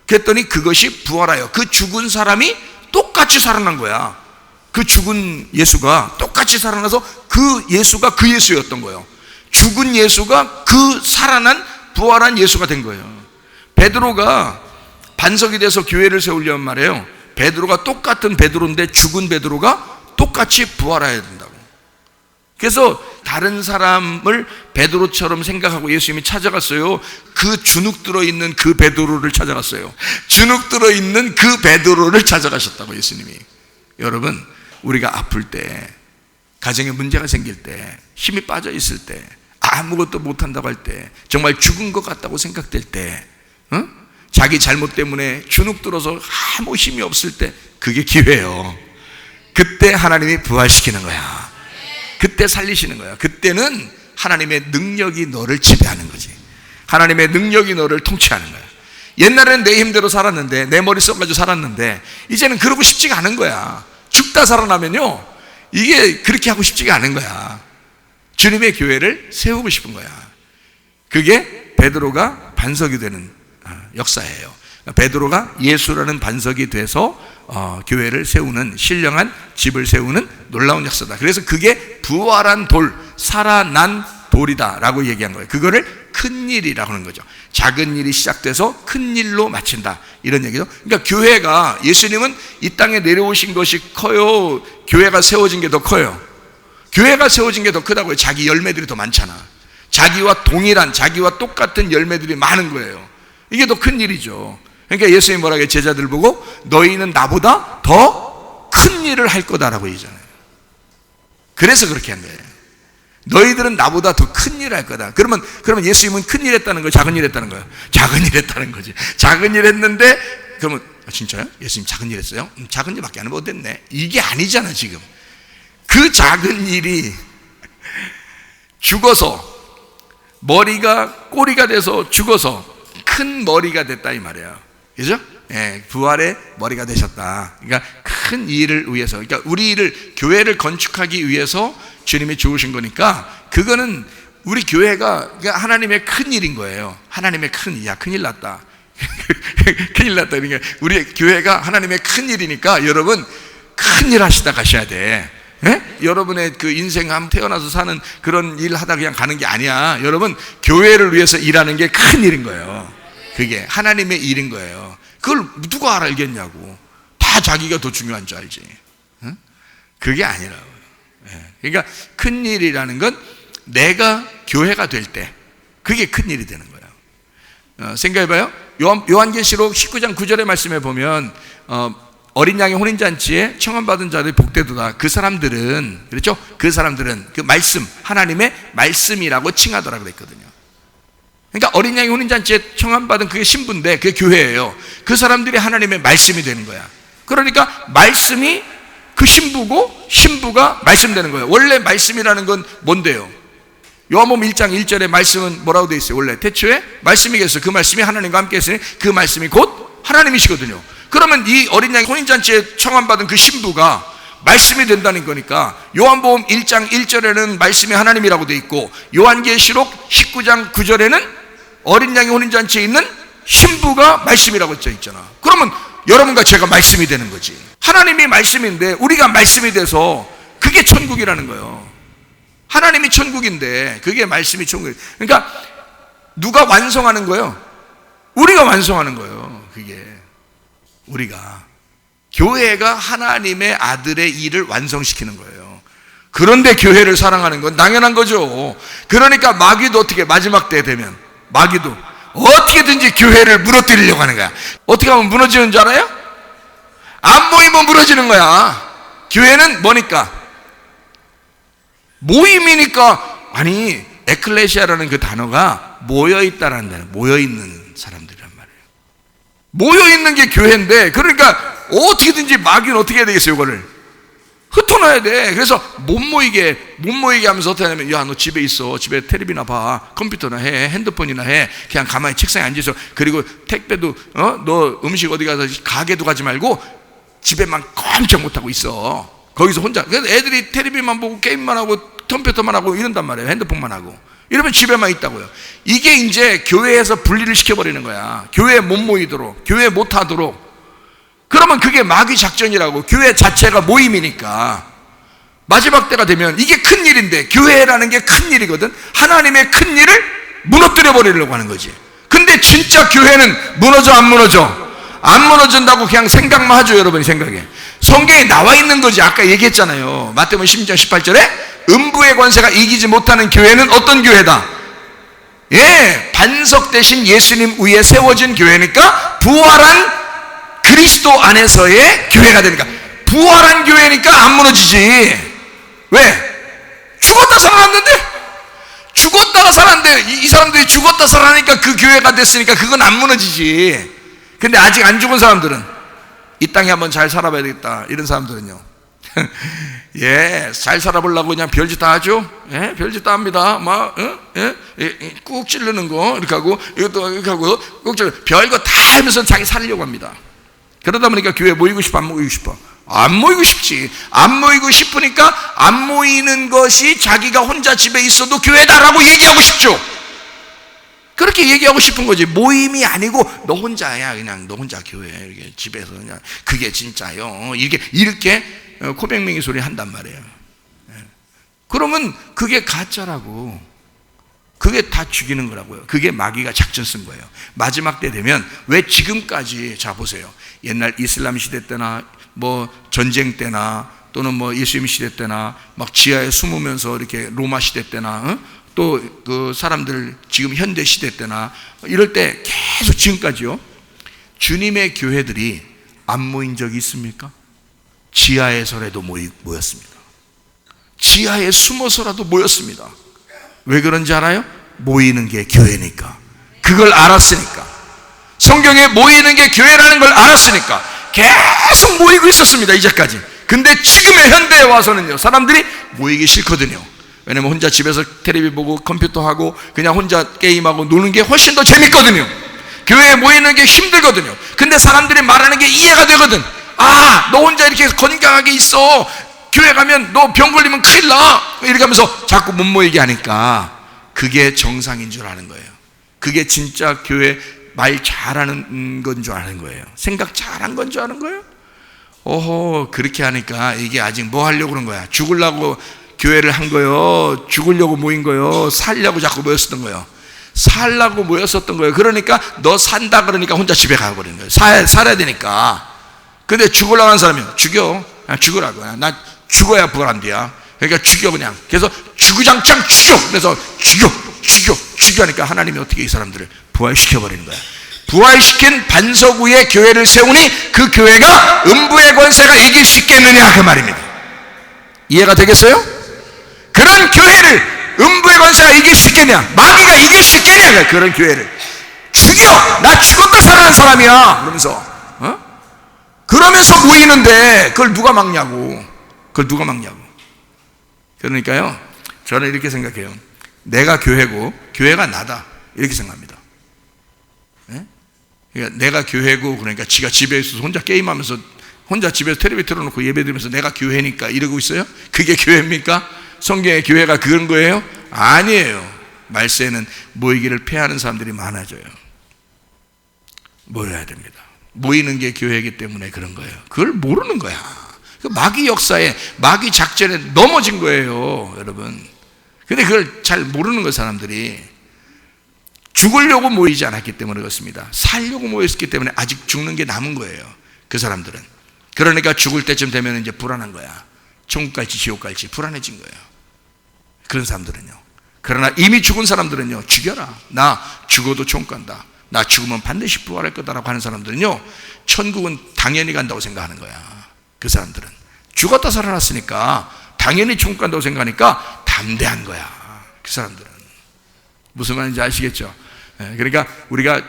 그랬더니 그것이 부활하여 그 죽은 사람이 똑같이 살아난 거야. 그 죽은 예수가 똑같이 살아나서 그 예수가 그 예수였던 거예요. 죽은 예수가 그 살아난 부활한 예수가 된 거예요. 베드로가 반석이 돼서 교회를 세우려면 말이에요, 베드로가 똑같은 베드로인데 죽은 베드로가 똑같이 부활해야 된다고. 그래서 다른 사람을 베드로처럼 생각하고 예수님이 찾아갔어요. 그 주눅 들어있는 그 베드로를 찾아갔어요. 주눅 들어있는 그 베드로를 찾아가셨다고 예수님이. 여러분, 우리가 아플 때, 가정에 문제가 생길 때, 힘이 빠져 있을 때, 아무것도 못한다고 할 때, 정말 죽은 것 같다고 생각될 때, 자기 잘못 때문에 주눅 들어서 아무 힘이 없을 때, 그게 기회예요. 그때 하나님이 부활시키는 거야. 그때 살리시는 거야. 그때는 하나님의 능력이 너를 지배하는 거지. 하나님의 능력이 너를 통치하는 거야. 옛날에는 내 힘대로 살았는데, 내 머리 써가지고 살았는데, 이제는 그러고 싶지가 않은 거야. 죽다 살아나면요, 이게 그렇게 하고 싶지가 않은 거야. 주님의 교회를 세우고 싶은 거야. 그게 베드로가 반석이 되는 역사예요. 베드로가 예수라는 반석이 돼서 교회를 세우는, 신령한 집을 세우는 놀라운 역사다. 그래서 그게 부활한 돌, 살아난 돌이다 라고 얘기한 거예요. 그거를 큰 일이라고 하는 거죠. 작은 일이 시작돼서 큰 일로 마친다, 이런 얘기죠. 그러니까 교회가, 예수님은 이 땅에 내려오신 것이 커요, 교회가 세워진 게 더 커요? 교회가 세워진 게 더 크다고요. 자기 열매들이 더 많잖아. 자기와 동일한, 자기와 똑같은 열매들이 많은 거예요. 이게 더 큰 일이죠. 그러니까 예수님이 뭐라고 해요? 제자들 보고 너희는 나보다 더 큰 일을 할 거다라고 얘기잖아요. 그래서 그렇게 한 거예요. 너희들은 나보다 더 큰 일을 할 거다. 그러면 예수님은 큰 일 했다는 거예요? 작은 일 했다는 거예요? 작은 일 했다는 거지. 작은 일 했는데, 그러면 진짜요? 예수님 작은 일 했어요? 작은 일밖에 안 못했네. 이게 아니잖아. 지금 그 작은 일이 죽어서, 머리가 꼬리가 돼서 죽어서 큰 머리가 됐다 이 말이에요. 그죠? 예, 부활의 머리가 되셨다. 그러니까 큰 일을 위해서, 그러니까 우리를, 교회를 건축하기 위해서 주님이 죽으신 거니까, 그거는 우리 교회가 하나님의 큰 일인 거예요. 하나님의 큰 일. 야, 큰일 났다. 큰일 났다. 그러니까 우리 교회가 하나님의 큰 일이니까 여러분 큰 일 하시다 가셔야 돼. 예? 여러분의 그 인생 한번 태어나서 사는 그런 일 하다 그냥 가는 게 아니야. 여러분 교회를 위해서 일하는 게 큰 일인 거예요. 그게 하나님의 일인 거예요. 그걸 누가 알겠냐고. 다 자기가 더 중요한 줄 알지. 응? 그게 아니라고요. 예. 그러니까 큰 일이라는 건 내가 교회가 될 때 그게 큰 일이 되는 거예요. 생각해봐요. 요한계시록 19장 9절의 말씀에 보면 어린 양의 혼인잔치에 청함받은 자들이 복되도다. 그 사람들은, 그렇죠? 그 사람들은 그 말씀, 하나님의 말씀이라고 칭하더라 그랬거든요. 그러니까 어린 양의 혼인잔치에 청함받은 그게 신부인데 그게 교회예요. 그 사람들이 하나님의 말씀이 되는 거야. 그러니까 말씀이 그 신부고 신부가 말씀 되는 거예요. 원래 말씀이라는 건 뭔데요? 요한복음 1장 1절에 말씀은 뭐라고 되어 있어요? 원래 태초에 말씀이 계셨어요. 그 말씀이 하나님과 함께 했으니 그 말씀이 곧 하나님이시거든요. 그러면 이 어린 양의 혼인잔치에 청함받은 그 신부가 말씀이 된다는 거니까 요한복음 1장 1절에는 말씀이 하나님이라고 되어 있고 요한계시록 19장 9절에는 어린 양의 혼인잔치에 있는 신부가 말씀이라고 써 있잖아. 그러면 여러분과 제가 말씀이 되는 거지. 하나님이 말씀인데 우리가 말씀이 돼서 그게 천국이라는 거예요. 하나님이 천국인데 그게 말씀이 천국이에요. 그러니까 누가 완성하는 거예요? 우리가 완성하는 거예요. 그게 우리가 교회가 하나님의 아들의 일을 완성시키는 거예요. 그런데 교회를 사랑하는 건 당연한 거죠. 그러니까 마귀도 어떻게 마지막 때 되면 마귀도 어떻게든지 교회를 무너뜨리려고 하는 거야. 어떻게 하면 무너지는 줄 알아요? 안 모이면 무너지는 거야. 교회는 뭐니까? 모임이니까. 아니 에클레시아라는 그 단어가 모여있다라는 단어, 모여있는 사람들이란 말이에요. 모여있는 게 교회인데 그러니까 어떻게든지 마귀는 어떻게 해야 되겠어요? 이거를 흩어놔야 돼. 그래서 못 모이게 하면서 어떻게 하냐면 야, 너 집에 있어. 집에 텔레비나 봐. 컴퓨터나 해. 핸드폰이나 해. 그냥 가만히 책상에 앉아서. 그리고 택배도 너 음식 어디 가서 가게도 가지 말고 집에만 꼼짝 못하고 있어. 거기서 혼자. 그래서 애들이 텔레비만 보고 게임만 하고 컴퓨터만 하고 이런단 말이에요. 핸드폰만 하고. 이러면 집에만 있다고요. 이게 이제 교회에서 분리를 시켜버리는 거야. 교회에 못 모이도록, 교회에 못 하도록. 그러면 그게 마귀 작전이라고. 교회 자체가 모임이니까. 마지막 때가 되면 이게 큰 일인데 교회라는 게 큰 일이거든. 하나님의 큰 일을 무너뜨려 버리려고 하는 거지. 근데 진짜 교회는 무너져 안 무너져? 안 무너진다고 그냥 생각만 하죠. 여러분이 생각에 성경에 나와 있는 거지. 아까 얘기했잖아요. 마태복음 16장 18절에 음부의 권세가 이기지 못하는 교회는 어떤 교회다? 예, 반석 대신 예수님 위에 세워진 교회니까 부활한 그리스도 안에서의 교회가 되니까. 부활한 교회니까 안 무너지지. 왜? 죽었다 살아났는데? 죽었다가 살았는데 이 사람들이 죽었다 살아나니까 그 교회가 됐으니까 그건 안 무너지지. 근데 아직 안 죽은 사람들은 이 땅에 한번 잘 살아봐야 되겠다. 이런 사람들은요. 예, 잘 살아보려고 그냥 별짓 다 하죠. 예, 별짓 다 합니다. 막, 꾹 찌르는 거, 이렇게 하고, 이것도 이렇게 하고, 꾹 찌르, 별거 다 하면서 자기 살려고 합니다. 그러다 보니까 교회 모이고 싶어, 안 모이고 싶어? 안 모이고 싶지. 안 모이고 싶으니까 안 모이는 것이 자기가 혼자 집에 있어도 교회다라고 얘기하고 싶죠. 그렇게 얘기하고 싶은 거지. 모임이 아니고 너 혼자야. 그냥 너 혼자 교회 이렇게 집에서 그냥 그게 진짜요. 이렇게 코백맹이 소리 한단 말이에요. 그러면 그게 가짜라고. 그게 다 죽이는 거라고요. 그게 마귀가 작전 쓴 거예요. 마지막 때 되면 왜 지금까지 자 보세요. 옛날 이슬람 시대 때나 뭐 전쟁 때나 또는 뭐 예수님 시대 때나 막 지하에 숨으면서 이렇게 로마 시대 때나 또 그 사람들 지금 현대 시대 때나 이럴 때 계속 지금까지요. 주님의 교회들이 안 모인 적이 있습니까? 지하에서라도 모였습니다. 지하에 숨어서라도 모였습니다. 왜 그런지 알아요? 모이는 게 교회니까. 그걸 알았으니까. 성경에 모이는 게 교회라는 걸 알았으니까 계속 모이고 있었습니다. 이제까지. 근데 지금의 현대에 와서는요, 사람들이 모이기 싫거든요. 왜냐면 혼자 집에서 텔레비 보고 컴퓨터 하고 그냥 혼자 게임하고 노는 게 훨씬 더 재밌거든요. 교회에 모이는 게 힘들거든요. 근데 사람들이 말하는 게 이해가 되거든. 아, 너 혼자 이렇게 건강하게 있어. 교회 가면 너 병 걸리면 큰일 나. 이렇게 하면서 자꾸 못 모이게 하니까 그게 정상인 줄 아는 거예요. 그게 진짜 교회 말 잘하는 건 줄 아는 거예요. 생각 잘한 건 줄 아는 거예요. 오호, 그렇게 하니까 이게 아직 뭐 하려고 그런 거야? 죽으려고 교회를 한 거요? 죽으려고 모인 거요? 살려고 자꾸 모였었던 거요? 살라고 모였었던 거예요. 그러니까 너 산다 그러니까 혼자 집에 가버리는 거예요. 살아야 되니까. 근데 죽으려고 하는 사람이요, 죽여. 죽으라고. 나 죽어야 부활 안 돼야. 그러니까 죽여 그냥. 그래서 주구장창 죽여. 그래서 죽여 하니까 하나님이 어떻게 이 사람들을 부활시켜버리는 거야. 부활시킨 반석 위에 교회를 세우니 그 교회가 음부의 권세가 이길 수 있겠느냐, 그 말입니다. 이해가 되겠어요? 그런 교회를 음부의 권세가 이길 수 있겠냐, 마귀가 이길 수 있겠냐, 그런 교회를 죽여. 나 죽었다 살아난 사람이야 그러면서 그러면서 모이는데 그걸 누가 막냐고. 그러니까요, 저는 이렇게 생각해요. 내가 교회고 교회가 나다, 이렇게 생각합니다. 그러니까 내가 교회고, 그러니까 지가 집에 있어서 혼자 게임하면서 혼자 집에서 텔레비 틀어놓고 예배 드리면서 내가 교회니까 이러고 있어요? 그게 교회입니까? 성경의 교회가 그런 거예요? 아니에요. 말세에는 모이기를 패하는 사람들이 많아져요. 모여야 됩니다. 모이는 게 교회이기 때문에 그런 거예요. 그걸 모르는 거야. 마귀 역사에, 마귀 작전에 넘어진 거예요, 여러분. 근데 그걸 잘 모르는 거예요, 사람들이. 죽으려고 모이지 않았기 때문에 그렇습니다. 살려고 모였기 때문에 아직 죽는 게 남은 거예요, 그 사람들은. 그러니까 죽을 때쯤 되면 이제 불안한 거야. 천국 갈지 지옥 갈지 불안해진 거예요, 그런 사람들은요. 그러나 이미 죽은 사람들은요, 죽여라. 나 죽어도 천국 간다. 나 죽으면 반드시 부활할 거다라고 하는 사람들은요, 천국은 당연히 간다고 생각하는 거야. 그 사람들은 죽었다 살아났으니까 당연히 천국 간다고 생각하니까 담대한 거야, 그 사람들은. 무슨 말인지 아시겠죠? 그러니까 우리가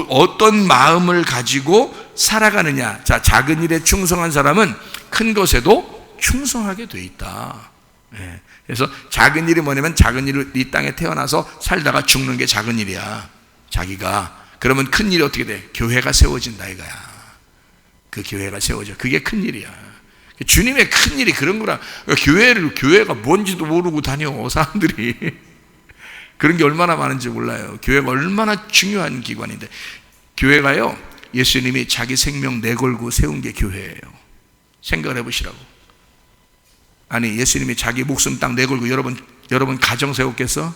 어떤 마음을 가지고 살아가느냐. 자, 작은 일에 충성한 사람은 큰 것에도 충성하게 돼 있다. 그래서 작은 일이 뭐냐면, 작은 일을 이 땅에 태어나서 살다가 죽는 게 작은 일이야, 자기가. 그러면 큰 일이 어떻게 돼? 교회가 세워진다 이거야. 그 교회가 세워져. 그게 큰 일이야. 주님의 큰 일이 그런 거라. 교회가 뭔지도 모르고 다녀, 사람들이. 그런 게 얼마나 많은지 몰라요. 교회가 얼마나 중요한 기관인데. 교회가요, 예수님이 자기 생명 내걸고 세운 게 교회예요. 생각을 해보시라고. 아니, 예수님이 자기 목숨 딱 내걸고 여러분 가정 세웠겠어?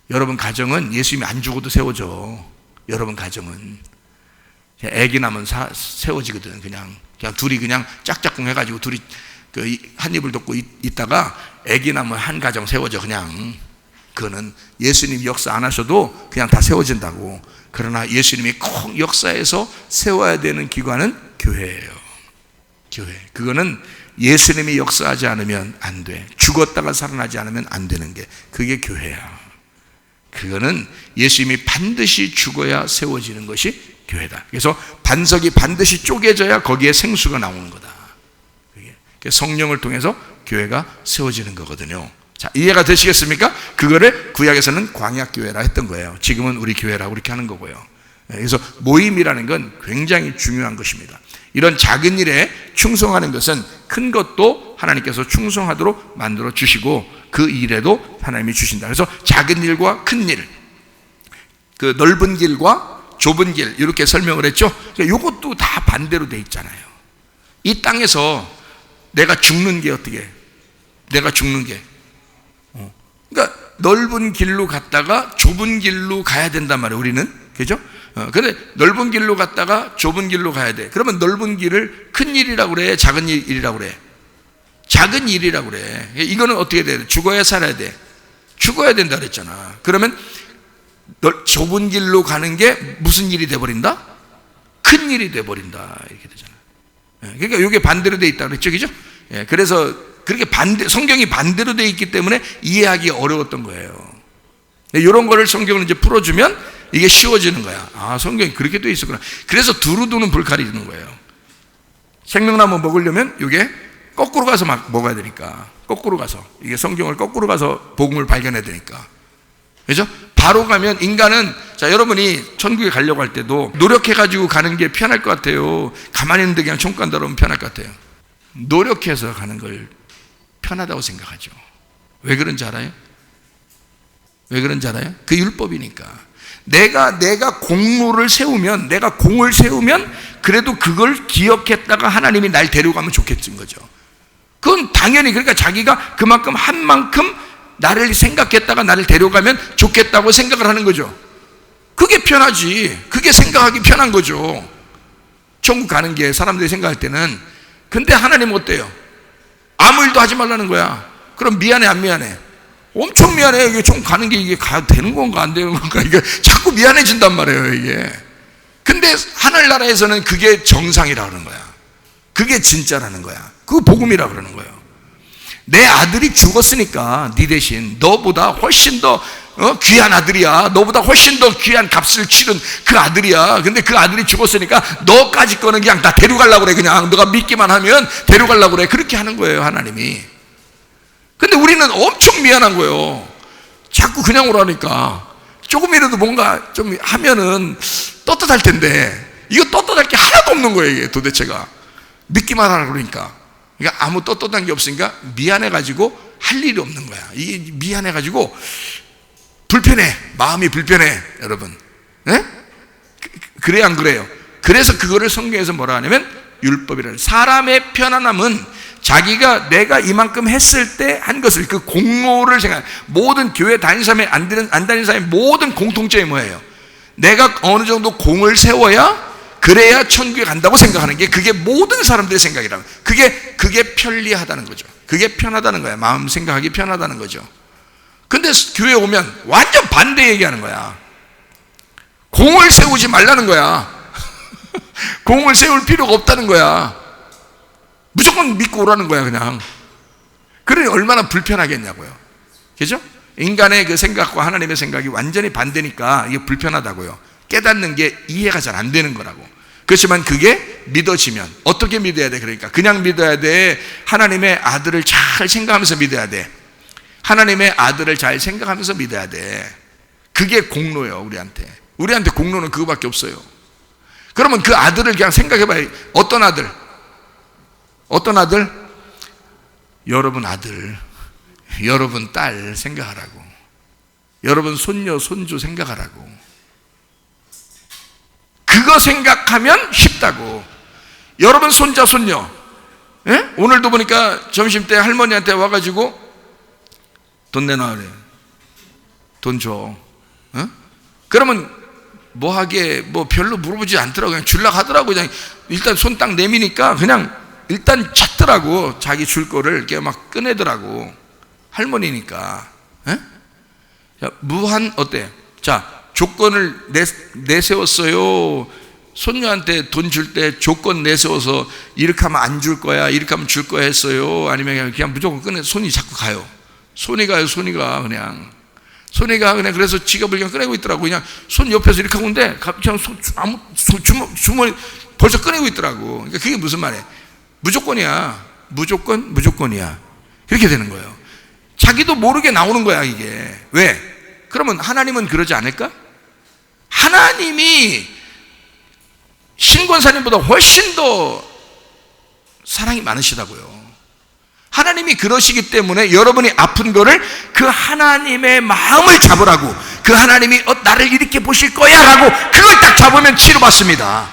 여러분 가정은 예수님이 안 죽어도 세워져. 여러분 가정은 애기 낳으면 세워지거든. 그냥 둘이 그냥 짝짝꿍 해가지고 둘이 한 입을 덮고 있다가 애기 낳으면 한 가정 세워져. 그냥 그거는 예수님 역사 안 하셔도 그냥 다 세워진다고. 그러나 예수님이 꼭 역사에서 세워야 되는 기관은 교회예요. 교회. 그거는 예수님이 역사하지 않으면 안 돼. 죽었다가 살아나지 않으면 안 되는 게, 그게 교회야. 그거는 예수님이 반드시 죽어야 세워지는 것이 교회다. 그래서 반석이 반드시 쪼개져야 거기에 생수가 나오는 거다. 성령을 통해서 교회가 세워지는 거거든요. 자, 이해가 되시겠습니까? 그거를 구약에서는 광야교회라 했던 거예요. 지금은 우리 교회라고 이렇게 하는 거고요. 그래서 모임이라는 건 굉장히 중요한 것입니다. 이런 작은 일에 충성하는 것은 큰 것도 하나님께서 충성하도록 만들어 주시고 그 일에도 하나님이 주신다. 그래서 작은 일과 큰 일, 그 넓은 길과 좁은 길, 이렇게 설명을 했죠. 그러니까 이것도 다 반대로 돼 있잖아요. 이 땅에서 내가 죽는 게 어떻게? 내가 죽는 게 그러니까 넓은 길로 갔다가 좁은 길로 가야 된단 말이에요, 우리는. 그죠? 근데 넓은 길로 갔다가 좁은 길로 가야 돼. 그러면 넓은 길을 큰 일이라고 그래? 작은 일이라고 그래? 작은 일이라고 그래. 이거는 어떻게 돼야 돼? 죽어야 살아야 돼. 죽어야 된다 그랬잖아. 그러면 좁은 길로 가는 게 무슨 일이 돼버린다? 큰 일이 돼버린다, 이렇게 되잖아. 그러니까 이게 반대로 돼 있다 그랬죠, 그죠? 그래서 그렇게 성경이 반대로 되어 있기 때문에 이해하기 어려웠던 거예요. 이런 거를 성경을 이제 풀어주면 이게 쉬워지는 거야. 아, 성경이 그렇게 되어 있었구나. 그래서 두루두는 불칼이 있는 거예요. 생명나무 먹으려면 이게 거꾸로 가서 막 먹어야 되니까. 거꾸로 가서. 이게 성경을 거꾸로 가서 복음을 발견해야 되니까. 그죠? 바로 가면 인간은, 자, 여러분이 천국에 가려고 할 때도 노력해가지고 가는 게 편할 것 같아요? 가만히 있는데 그냥 천국 간다 그러면 편할 것 같아요? 노력해서 가는 걸 편하다고 생각하죠. 왜 그런지 알아요? 왜 그런지 알아요? 그 율법이니까. 내가 공로를 세우면, 내가 공을 세우면 그래도 그걸 기억했다가 하나님이 날 데려가면 좋겠는 거죠. 그건 당연히, 그러니까 자기가 그만큼 한 만큼 나를 생각했다가 나를 데려가면 좋겠다고 생각을 하는 거죠. 그게 편하지. 그게 생각하기 편한 거죠. 천국 가는 게 사람들이 생각할 때는. 근데 하나님은 어때요? 아무 일도 하지 말라는 거야. 그럼 미안해, 안 미안해? 엄청 미안해. 이게 좀 가는 게 이게 가도 되는 건가 안 되는 건가, 이게 자꾸 미안해진단 말이에요, 이게. 근데 하늘나라에서는 그게 정상이라 그러는 거야. 그게 진짜라는 거야. 그거 복음이라 그러는 거예요. 내 아들이 죽었으니까 네 대신 너보다 훨씬 더 귀한 아들이야. 너보다 훨씬 더 귀한 값을 치른 그 아들이야. 근데 그 아들이 죽었으니까 너까지 거는 그냥 다 데려가려고 그래. 그냥 너가 믿기만 하면 데려가려고 그래. 그렇게 하는 거예요, 하나님이. 근데 우리는 엄청 미안한 거예요. 자꾸 그냥 오라니까. 조금이라도 뭔가 좀 하면은 떳떳할 텐데, 이거 떳떳할 게 하나도 없는 거예요, 이게 도대체가. 믿기만 하라 그러니까. 그러니까 아무 떳떳한 게 없으니까 미안해가지고 할 일이 없는 거야. 이게 미안해가지고 불편해. 마음이 불편해, 여러분. 네? 그래야 안 그래요? 그래서 그거를 성경에서 뭐라 하냐면 율법이라는, 사람의 편안함은 자기가 내가 이만큼 했을 때 한 것을, 그 공로를 생각. 모든 교회 다니는 사람이 안 다니는 사람의 모든 공통점이 뭐예요? 내가 어느 정도 공을 세워야, 그래야 천국에 간다고 생각하는 게, 그게 모든 사람들의 생각이라면, 그게 편리하다는 거죠. 그게 편하다는 거야. 마음 생각하기 편하다는 거죠. 근데 교회에 오면 완전 반대 얘기하는 거야. 공을 세우지 말라는 거야. 공을 세울 필요가 없다는 거야. 무조건 믿고 오라는 거야, 그냥. 그러니 얼마나 불편하겠냐고요. 그죠? 인간의 그 생각과 하나님의 생각이 완전히 반대니까 이게 불편하다고요. 깨닫는 게 이해가 잘 안 되는 거라고. 그렇지만 그게 믿어지면, 어떻게 믿어야 돼? 그러니까 그냥 믿어야 돼? 하나님의 아들을 잘 생각하면서 믿어야 돼? 하나님의 아들을 잘 생각하면서 믿어야 돼. 그게 공로예요, 우리한테 공로는 그거밖에 없어요. 그러면 그 아들을 그냥 생각해봐요. 어떤 아들? 여러분 아들, 여러분 딸 생각하라고. 여러분 손녀, 손주 생각하라고. 그거 생각하면 쉽다고. 여러분 손자, 손녀. 예? 오늘도 보니까 점심때 할머니한테 와가지고 돈 내놔 그래. 돈 줘. 그러면 뭐 하게, 뭐 별로 물어보지 않더라고. 그냥 줄라 하더라고. 그냥 일단 손 딱 내미니까 그냥 일단 찾더라고. 자기 줄 거를 이렇게 막 꺼내더라고. 할머니니까. 에? 자, 무한 어때? 자, 조건을 내세웠어요. 손녀한테 돈 줄 때 조건 내세워서 이렇게 하면 안 줄 거야, 이렇게 하면 줄 거야 했어요? 아니면 그냥 무조건 꺼내? 손이 자꾸 가요. 손이 가요. 손이가 그냥 그래서 지갑을 그냥 꺼내고 있더라고. 그냥 손 옆에서 이렇게 하고 있는데 그냥 주머니 벌써 꺼내고 있더라고. 그러니까 그게 무슨 말이야? 무조건이야. 무조건이야. 그렇게 되는 거예요. 자기도 모르게 나오는 거야, 이게. 왜? 그러면 하나님은 그러지 않을까? 하나님이 신권사님보다 훨씬 더 사랑이 많으시다고요. 하나님이 그러시기 때문에 여러분이 아픈 거를 그 하나님의 마음을 잡으라고, 그 하나님이 나를 이렇게 보실 거야 라고 그걸 딱 잡으면 치료받습니다.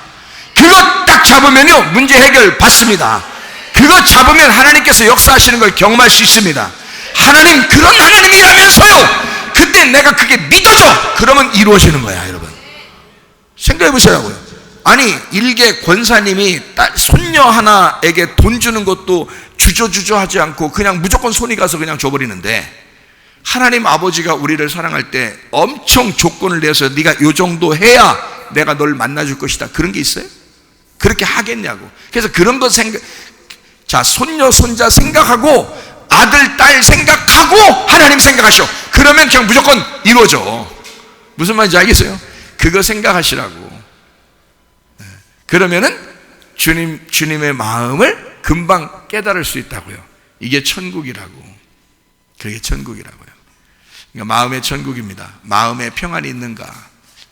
그거 딱 잡으면요 문제 해결 받습니다. 그거 잡으면 하나님께서 역사하시는 걸 경험할 수 있습니다. 하나님 그런 하나님이라면서요. 근데 내가 그게 믿어져. 그러면 이루어지는 거야, 여러분. 생각해 보시라고요. 아니, 일개 권사님이 손녀 하나에게 돈 주는 것도 주저주저 하지 않고 그냥 무조건 손이 가서 그냥 줘버리는데, 하나님 아버지가 우리를 사랑할 때 엄청 조건을 내서 네가 요 정도 해야 내가 널 만나줄 것이다, 그런 게 있어요? 그렇게 하겠냐고. 그래서 그런 거 자, 손녀 손자 생각하고 아들 딸 생각하고 하나님 생각하셔. 그러면 그냥 무조건 이루어져. 무슨 말인지 알겠어요? 그거 생각하시라고. 그러면은 주님의 마음을 금방 깨달을 수 있다고요. 이게 천국이라고. 그게 천국이라고요. 그러니까 마음의 천국입니다. 마음에 평안이 있는가?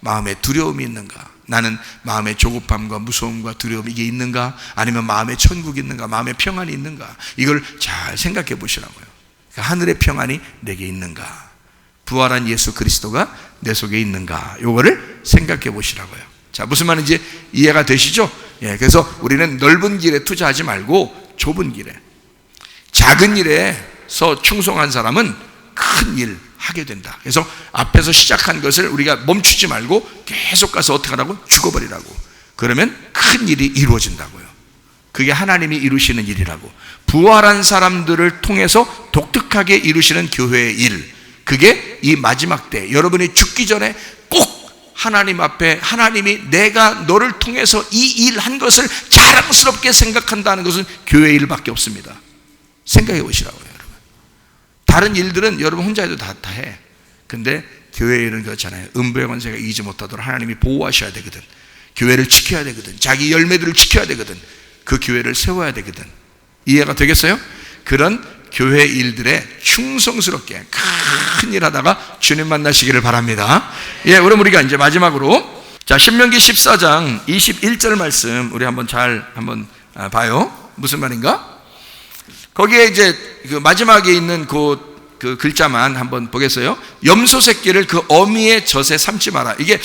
마음에 두려움이 있는가? 나는 마음에 조급함과 무서움과 두려움 이게 있는가? 아니면 마음에 천국이 있는가? 마음에 평안이 있는가? 이걸 잘 생각해 보시라고요. 그러니까 하늘의 평안이 내게 있는가? 부활한 예수 그리스도가 내 속에 있는가? 요거를 생각해 보시라고요. 자, 무슨 말인지 이해가 되시죠? 예, 그래서 우리는 넓은 길에 투자하지 말고 좁은 길에, 작은 일에서 충성한 사람은 큰 일 하게 된다. 그래서 앞에서 시작한 것을 우리가 멈추지 말고 계속 가서 어떻게 하라고? 죽어버리라고. 그러면 큰 일이 이루어진다고요. 그게 하나님이 이루시는 일이라고. 부활한 사람들을 통해서 독특하게 이루시는 교회의 일, 그게 이 마지막 때 여러분이 죽기 전에 꼭 하나님 앞에, 하나님이 내가 너를 통해서 이 일 한 것을 자랑스럽게 생각한다는 것은 교회 일밖에 없습니다. 생각해 보시라고요, 여러분. 다른 일들은 여러분 혼자 해도 다 해. 근데 교회 일은 그렇잖아요. 음부의 권세가 이기지 못하도록 하나님이 보호하셔야 되거든. 교회를 지켜야 되거든. 자기 열매들을 지켜야 되거든. 그 교회를 세워야 되거든. 이해가 되겠어요? 그런 교회 일들에 충성스럽게 큰 일 하다가 주님 만나시기를 바랍니다. 예, 그럼 우리가 이제 마지막으로, 자, 신명기 14장 21절 말씀 우리 한번 봐요. 무슨 말인가? 거기에 이제 그 마지막에 있는 그 글자만 한번 보겠어요. 염소 새끼를 그 어미의 젖에 삼지 마라. 이게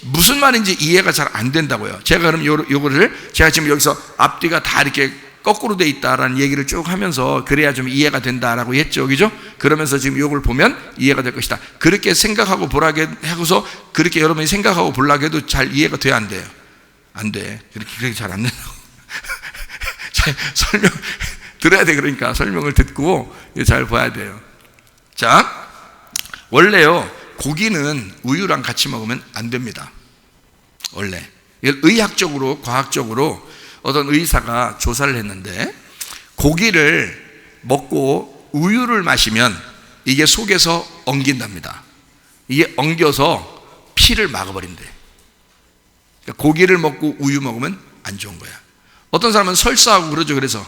무슨 말인지 이해가 잘 안 된다고요. 제가 그럼 요거를 제가 지금 여기서 앞뒤가 다 이렇게 거꾸로 돼 있다라는 얘기를 쭉 하면서 그래야 좀 이해가 된다라고 했죠, 그죠? 그러면서 지금 요걸 보면 이해가 될 것이다. 그렇게 생각하고 보라게 하고서 그렇게 여러분이 생각하고 보려고 해도 잘 이해가 돼야 안 돼요. 안 돼. 그렇게 잘 안 된다고. 설명 들어야 돼. 그러니까 설명을 듣고 잘 봐야 돼요. 자, 원래요, 고기는 우유랑 같이 먹으면 안 됩니다. 원래 의학적으로, 과학적으로 어떤 의사가 조사를 했는데 고기를 먹고 우유를 마시면 이게 속에서 엉긴답니다. 이게 엉겨서 피를 막아버린대. 그러니까 고기를 먹고 우유 먹으면 안 좋은 거야. 어떤 사람은 설사하고 그러죠. 그래서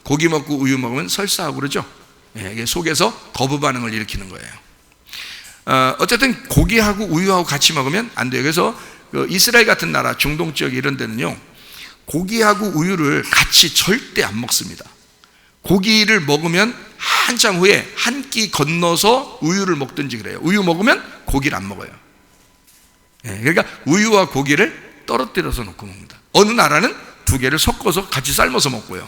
고기 먹고 우유 먹으면 설사하고 그러죠. 이게 속에서 거부 반응을 일으키는 거예요. 어쨌든 고기하고 우유하고 같이 먹으면 안 돼요. 그래서 그 이스라엘 같은 나라, 중동 지역 이런 데는요, 고기하고 우유를 같이 절대 안 먹습니다. 고기를 먹으면 한참 후에 한 끼 건너서 우유를 먹든지 그래요. 우유 먹으면 고기를 안 먹어요. 그러니까 우유와 고기를 떨어뜨려서 놓고 먹는다. 어느 나라는 두 개를 섞어서 같이 삶아서 먹고요.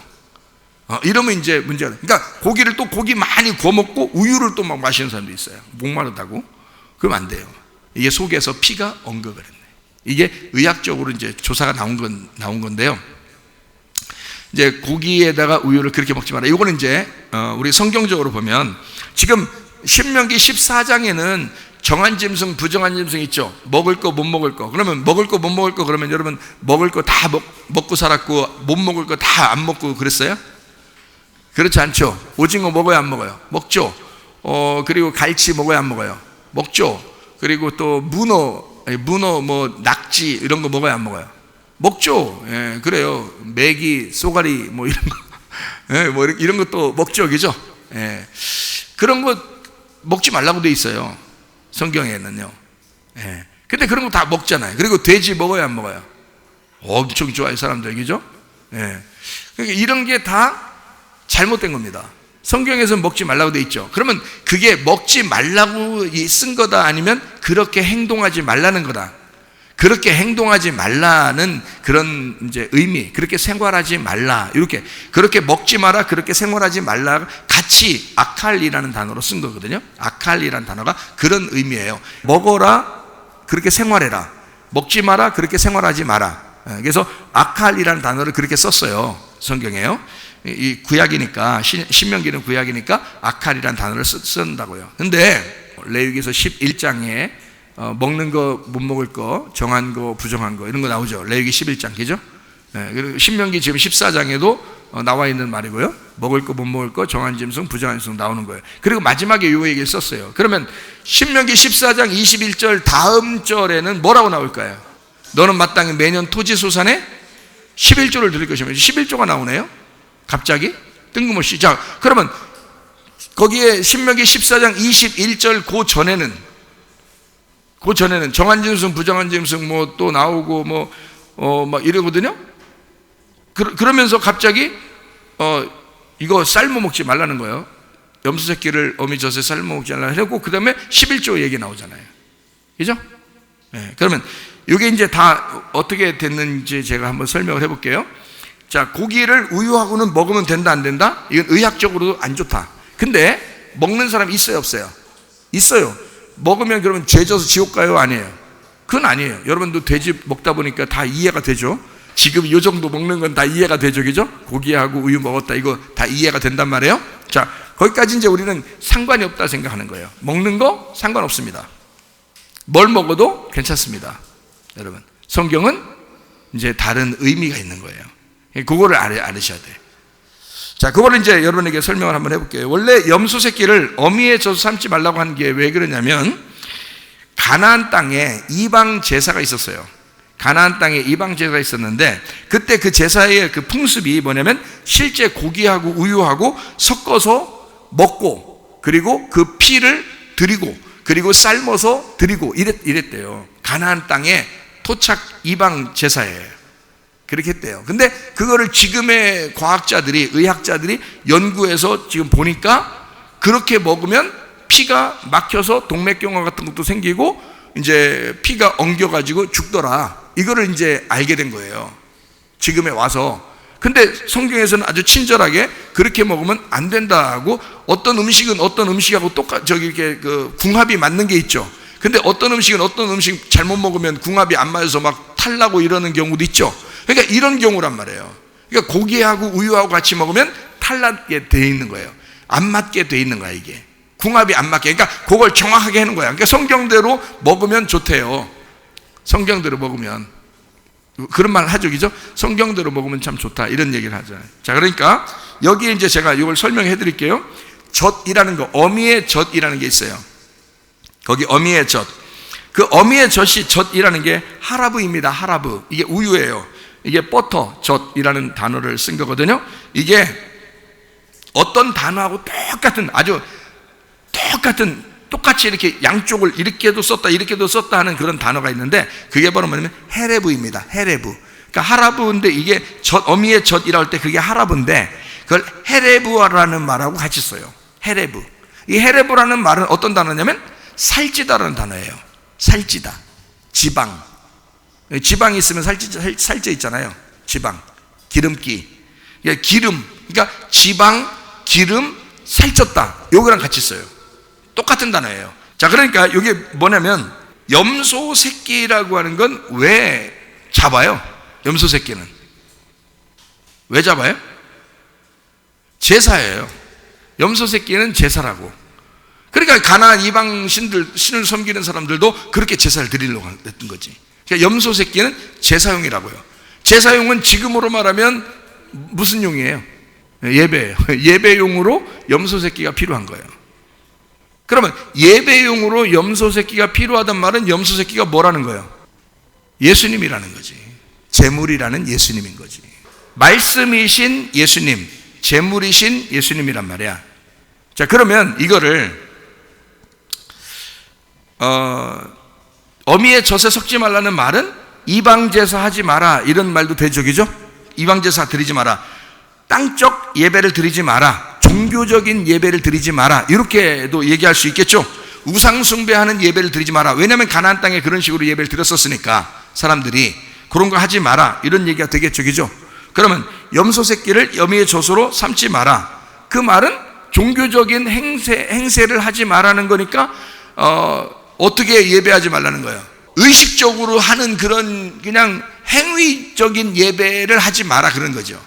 이러면 이제 문제가, 그러니까 고기를 또 고기 많이 구워 먹고 우유를 또 막 마시는 사람도 있어요. 목마르다고. 그러면 안 돼요. 이게 속에서 피가 엉겨버렸네. 이게 의학적으로 이제 조사가 나온 건데요. 이제 고기에다가 우유를 그렇게 먹지 마라. 이거는 이제 우리 성경적으로 보면 지금 신명기 14장에는 정한 짐승, 부정한 짐승 있죠. 먹을 거, 못 먹을 거. 그러면 먹을 거, 못 먹을 거, 그러면 여러분 먹을 거 다 먹고 살았고 못 먹을 거 다 안 먹고 그랬어요? 그렇지 않죠. 오징어 먹어요, 안 먹어요? 먹죠. 그리고 갈치 먹어요, 안 먹어요? 먹죠. 그리고 또 문어, 뭐 낙지 이런 거 먹어요, 안 먹어요? 먹죠. 예, 그래요. 메기, 쏘가리 뭐 이런 거, 예, 뭐 이런 것도 먹죠, 그죠? 예, 그런 거 먹지 말라고 돼 있어요, 성경에는요. 예, 근데 그런 거 다 먹잖아요. 그리고 돼지 먹어요, 안 먹어요? 엄청 좋아해요, 사람들, 그죠? 예, 그러니까 이런 게 다 잘못된 겁니다. 성경에서는 먹지 말라고 돼 있죠. 그러면 그게 먹지 말라고 쓴 거다, 아니면 그렇게 행동하지 말라는 거다. 그렇게 행동하지 말라는 그런 이제 의미, 그렇게 생활하지 말라, 이렇게, 그렇게 먹지 마라, 그렇게 생활하지 말라, 같이 아칼리라는 단어로 쓴 거거든요. 아칼리라는 단어가 그런 의미예요. 먹어라, 그렇게 생활해라. 먹지 마라, 그렇게 생활하지 마라. 그래서 아칼리라는 단어를 그렇게 썼어요, 성경에요. 이 구약이니까, 신명기는 구약이니까 아칼이라는 단어를 쓴다고요. 근데 레위기서 11장에 먹는 거, 못 먹을 거, 정한 거, 부정한 거 이런 거 나오죠. 레위기 11장, 그죠? 그리고 신명기 지금 14장에도 나와 있는 말이고요. 먹을 거, 못 먹을 거, 정한 짐승, 부정한 짐승 나오는 거예요. 그리고 마지막에 요 얘기를 썼어요. 그러면 신명기 14장 21절 다음 절에는 뭐라고 나올까요? 너는 마땅히 매년 토지소산에 11조를 드릴 것이면 11조가 나오네요. 갑자기 뜬금없이. 자, 그러면 거기에 신명기 14장 21절 그 전에는 정한 짐승, 부정한 짐승 뭐 또 나오고 막 이러거든요. 그러면서 갑자기 이거 삶아 먹지 말라는 거예요. 염소 새끼를 어미 젖에 삶아 먹지 말라 하고 그 다음에 11조 얘기 나오잖아요. 그죠? 네, 그러면 이게 이제 다 어떻게 됐는지 제가 한번 설명을 해볼게요. 자, 고기를 우유하고는 먹으면 된다 안 된다? 이건 의학적으로도 안 좋다. 근데 먹는 사람 있어요 없어요? 있어요. 먹으면 그러면 죄 져서 지옥 가요 아니에요? 그건 아니에요. 여러분도 돼지 먹다 보니까 다 이해가 되죠? 지금 이 정도 먹는 건 다 이해가 되죠, 그죠? 고기하고 우유 먹었다 이거 다 이해가 된단 말이에요. 자, 거기까지 이제 우리는 상관이 없다 생각하는 거예요. 먹는 거 상관없습니다. 뭘 먹어도 괜찮습니다. 여러분, 성경은 이제 다른 의미가 있는 거예요. 그거를 알으셔야 돼요. 자, 그거를 이제 여러분에게 설명을 한번 해볼게요. 원래 염소 새끼를 어미의 젖을 삶지 말라고 한 게 왜 그러냐면 가나안 땅에 이방 제사가 있었어요. 가나안 땅에 이방 제사가 있었는데 그때 그 제사의 그 풍습이 뭐냐면 실제 고기하고 우유하고 섞어서 먹고 그리고 그 피를 드리고 그리고 삶아서 드리고 이랬대요. 가나안 땅에 토착 이방 제사예요. 그렇게 했대요. 근데 그거를 지금의 과학자들이, 의학자들이 연구해서 지금 보니까 그렇게 먹으면 피가 막혀서 동맥경화 같은 것도 생기고 이제 피가 엉겨가지고 죽더라. 이거를 이제 알게 된 거예요. 지금에 와서. 근데 성경에서는 아주 친절하게 그렇게 먹으면 안 된다고 어떤 음식은 어떤 음식하고 이렇게 그 궁합이 맞는 게 있죠. 근데 어떤 음식은 어떤 음식 잘못 먹으면 궁합이 안 맞아서 막 탈나고 이러는 경우도 있죠. 그러니까 이런 경우란 말이에요. 그러니까 고기하고 우유하고 같이 먹으면 탈나게 돼 있는 거예요. 안 맞게 돼 있는 거야, 이게. 궁합이 안 맞게. 그러니까 그걸 정확하게 하는 거야. 그러니까 성경대로 먹으면 좋대요. 성경대로 먹으면. 그런 말 하죠, 그죠? 성경대로 먹으면 참 좋다. 이런 얘기를 하잖아요. 자, 그러니까 여기에 이제 제가 이걸 설명해 드릴게요. 젖이라는 거, 어미의 젖이라는 게 있어요. 거기 어미의 젖. 그 어미의 젖이라는 게 하라브입니다. 하라브. 이게 우유예요. 이게 버터, 젖이라는 단어를 쓴 거거든요. 이게 어떤 단어하고 똑같이 이렇게 양쪽을 이렇게도 썼다 이렇게도 썼다 하는 그런 단어가 있는데 그게 바로 뭐냐면 헤레브입니다. 헤레브. 그러니까 하라브인데 이게 어미의 젖이라 할 때 그게 하라브인데 그걸 헤레브라는 말하고 같이 써요. 헤레브. 이 헤레브라는 말은 어떤 단어냐면 살찌다라는 단어예요. 살찌다. 지방. 지방이 있으면 살쪄 있잖아요. 지방. 기름기. 기름. 그러니까 지방, 기름, 살쪘다. 요거랑 같이 써요. 똑같은 단어예요. 자, 그러니까 이게 뭐냐면 염소 새끼라고 하는 건 왜 잡아요? 염소 새끼는 왜 잡아요? 제사예요. 염소 새끼는 제사라고. 그러니까 가나안 이방 신을 섬기는 사람들도 그렇게 제사를 드리려고 했던 거지. 그러니까 염소 새끼는 제사용이라고요. 제사용은 지금으로 말하면 무슨 용이에요? 예배예요. 예배용으로 염소 새끼가 필요한 거예요. 그러면 예배용으로 염소 새끼가 필요하단 말은 염소 새끼가 뭐라는 거예요? 예수님이라는 거지. 제물이라는 예수님인 거지. 말씀이신 예수님, 제물이신 예수님이란 말이야. 자, 그러면 이거를 어미의 젖에 섞지 말라는 말은 이방제사 하지 마라 이런 말도 되죠, 그죠? 이방제사 드리지 마라, 땅적 예배를 드리지 마라, 종교적인 예배를 드리지 마라 이렇게도 얘기할 수 있겠죠. 우상 숭배하는 예배를 드리지 마라. 왜냐하면 가나안 땅에 그런 식으로 예배를 드렸었으니까 사람들이 그런 거 하지 마라 이런 얘기가 되겠죠, 그죠? 그러면 염소 새끼를 어미의 젖으로 삼지 마라. 그 말은 종교적인 행세를 하지 말라는 거니까 어떻게 예배하지 말라는 거예요? 의식적으로 하는 그런 그냥 행위적인 예배를 하지 마라 그런 거죠.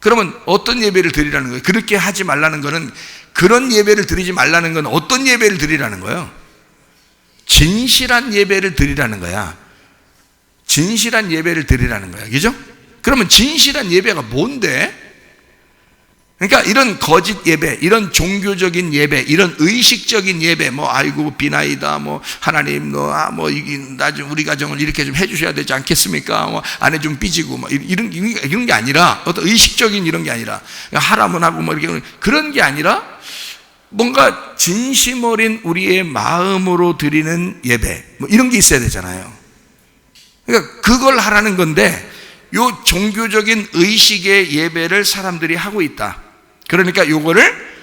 그러면 어떤 예배를 드리라는 거예요? 그렇게 하지 말라는 거는, 그런 예배를 드리지 말라는 건 어떤 예배를 드리라는 거예요? 진실한 예배를 드리라는 거야. 진실한 예배를 드리라는 거야. 그죠? 그러면 진실한 예배가 뭔데? 그러니까 이런 거짓 예배, 이런 종교적인 예배, 이런 의식적인 예배, 아이고 비나이다, 하나님 우리 가정을 이렇게 좀 해주셔야 되지 않겠습니까? 아내 좀 삐지고 이런 게 아니라, 어떤 의식적인 이런 게 아니라, 하라면 하고 이렇게 그런 게 아니라 뭔가 진심 어린 우리의 마음으로 드리는 예배, 이런 게 있어야 되잖아요. 그러니까 그걸 하라는 건데, 요 종교적인 의식의 예배를 사람들이 하고 있다. 그러니까 요거를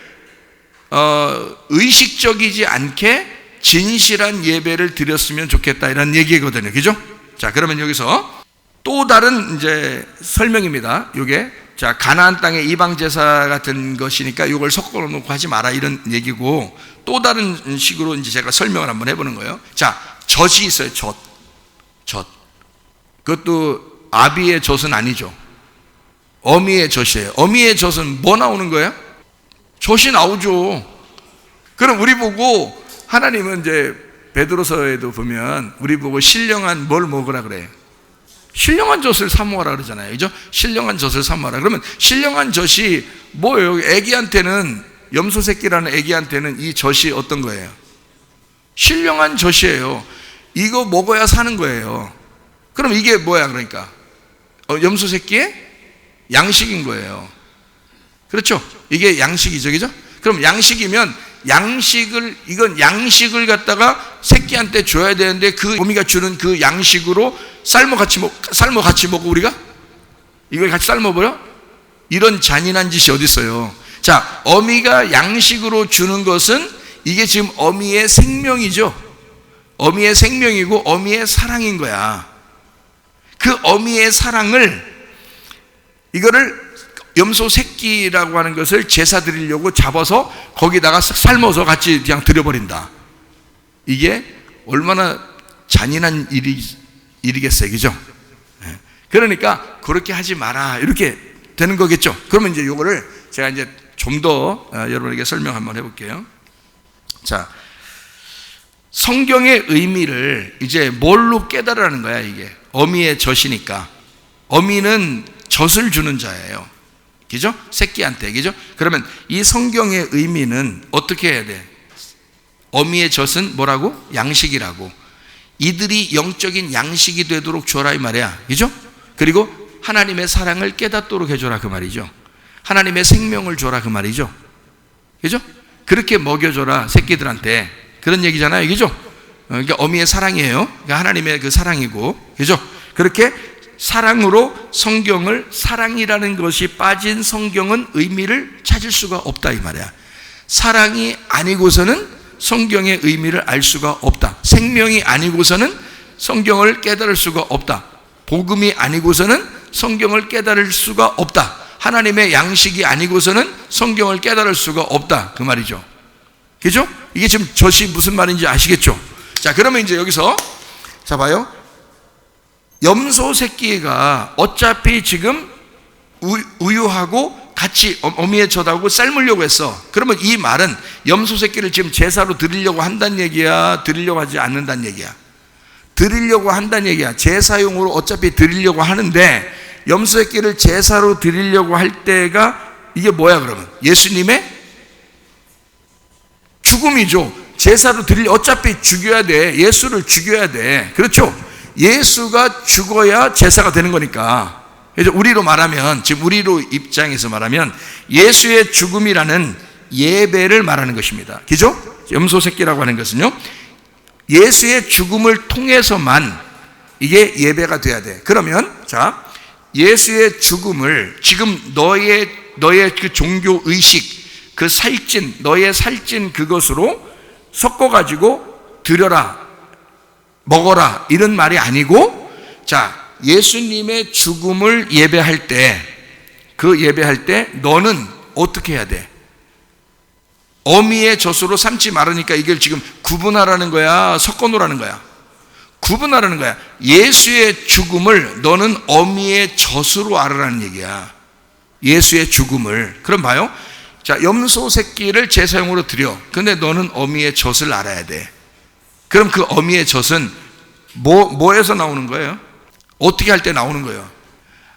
의식적이지 않게 진실한 예배를 드렸으면 좋겠다 이런 얘기거든요. 그죠? 자, 그러면 여기서 또 다른 이제 설명입니다. 요게 자, 가나안 땅의 이방 제사 같은 것이니까 이걸 섞어 놓고 하지 마라 이런 얘기고, 또 다른 식으로 이제 제가 설명을 한번 해보는 거예요. 자, 젖이 있어요. 젖. 그것도 아비의 젖은 아니죠. 어미의 젖이에요. 어미의 젖은 뭐 나오는 거예요? 젖이 나오죠. 그럼 우리 보고 하나님은 이제 베드로서에도 보면 우리 보고 신령한 뭘 먹으라 그래요? 신령한 젖을 사모하라 그러잖아요. 그죠? 신령한 젖을 사모하라. 그러면 신령한 젖이 뭐예요? 애기한테는, 염소 새끼라는 애기한테는 이 젖이 어떤 거예요? 신령한 젖이에요. 이거 먹어야 사는 거예요. 그럼 이게 뭐야 그러니까? 염소 새끼의 양식인 거예요. 그렇죠? 이게 양식이죠. 그죠? 그럼 양식이면 이건 양식을 갖다가 새끼한테 줘야 되는데 그 어미가 주는 그 양식으로 삶어 같이 먹고 우리가 이걸 같이 삶아버려? 이런 잔인한 짓이 어디 있어요? 자, 어미가 양식으로 주는 것은 이게 지금 어미의 생명이죠. 어미의 생명이고 어미의 사랑인 거야. 그 어미의 사랑을, 이거를 염소 새끼라고 하는 것을 제사 드리려고 잡아서 거기다가 삶아서 같이 그냥 드려버린다. 이게 얼마나 잔인한 일이겠어요. 그죠? 그러니까 그렇게 하지 마라 이렇게 되는 거겠죠. 그러면 이제 요거를 제가 이제 좀 더 여러분에게 설명 한번 해볼게요. 자, 성경의 의미를 이제 뭘로 깨달으라는 거야. 이게 어미의 젖이니까. 어미는 젖을 주는 자예요. 그죠? 새끼한테. 그죠? 그러면 이 성경의 의미는 어떻게 해야 돼? 어미의 젖은 뭐라고? 양식이라고. 이들이 영적인 양식이 되도록 줘라 이 말이야. 그죠? 그리고 하나님의 사랑을 깨닫도록 해줘라 그 말이죠. 하나님의 생명을 줘라 그 말이죠. 그죠? 그렇게 먹여줘라 새끼들한테. 그런 얘기잖아요. 그죠? 그러니까 어미의 사랑이에요. 그러니까 하나님의 그 사랑이고. 그죠? 그렇게 사랑으로 성경을, 사랑이라는 것이 빠진 성경은 의미를 찾을 수가 없다 이 말이야. 사랑이 아니고서는 성경의 의미를 알 수가 없다. 생명이 아니고서는 성경을 깨달을 수가 없다. 복음이 아니고서는 성경을 깨달을 수가 없다. 하나님의 양식이 아니고서는 성경을 깨달을 수가 없다 그 말이죠. 그죠? 이게 지금 젖이 무슨 말인지 아시겠죠? 자, 그러면 이제 여기서 자 봐요. 염소 새끼가 어차피 지금 우유하고 같이 어미의 젖하고 삶으려고 했어. 그러면 이 말은 염소 새끼를 지금 제사로 드리려고 한다는 얘기야? 드리려고 하지 않는다는 얘기야? 드리려고 한다는 얘기야. 제사용으로 어차피 드리려고 하는데 염소 새끼를 제사로 드리려고 할 때가 이게 뭐야 그러면? 예수님의 죽음이죠. 제사로 어차피 죽여야 돼. 예수를 죽여야 돼. 그렇죠? 예수가 죽어야 제사가 되는 거니까. 그래서 우리로 말하면, 지금 우리로 입장에서 말하면 예수의 죽음이라는 예배를 말하는 것입니다. 그죠? 염소 새끼라고 하는 것은요, 예수의 죽음을 통해서만 이게 예배가 돼야 돼. 그러면 자, 예수의 죽음을 지금 너의 그 종교 의식, 그 살찐, 너의 살찐 그것으로 섞어가지고 드려라, 먹어라 이런 말이 아니고, 자, 예수님의 죽음을 예배할 때, 그 예배할 때 너는 어떻게 해야 돼? 어미의 젖으로 삼지 말으니까 이걸 지금 구분하라는 거야, 섞어 놓으라는 거야? 구분하라는 거야. 예수의 죽음을 너는 어미의 젖으로 알으라는 얘기야. 예수의 죽음을. 그럼 봐요. 자, 염소 새끼를 제사용으로 드려. 근데 너는 어미의 젖을 알아야 돼. 그럼 그 어미의 젖은 뭐에서 나오는 거예요? 어떻게 할 때 나오는 거예요?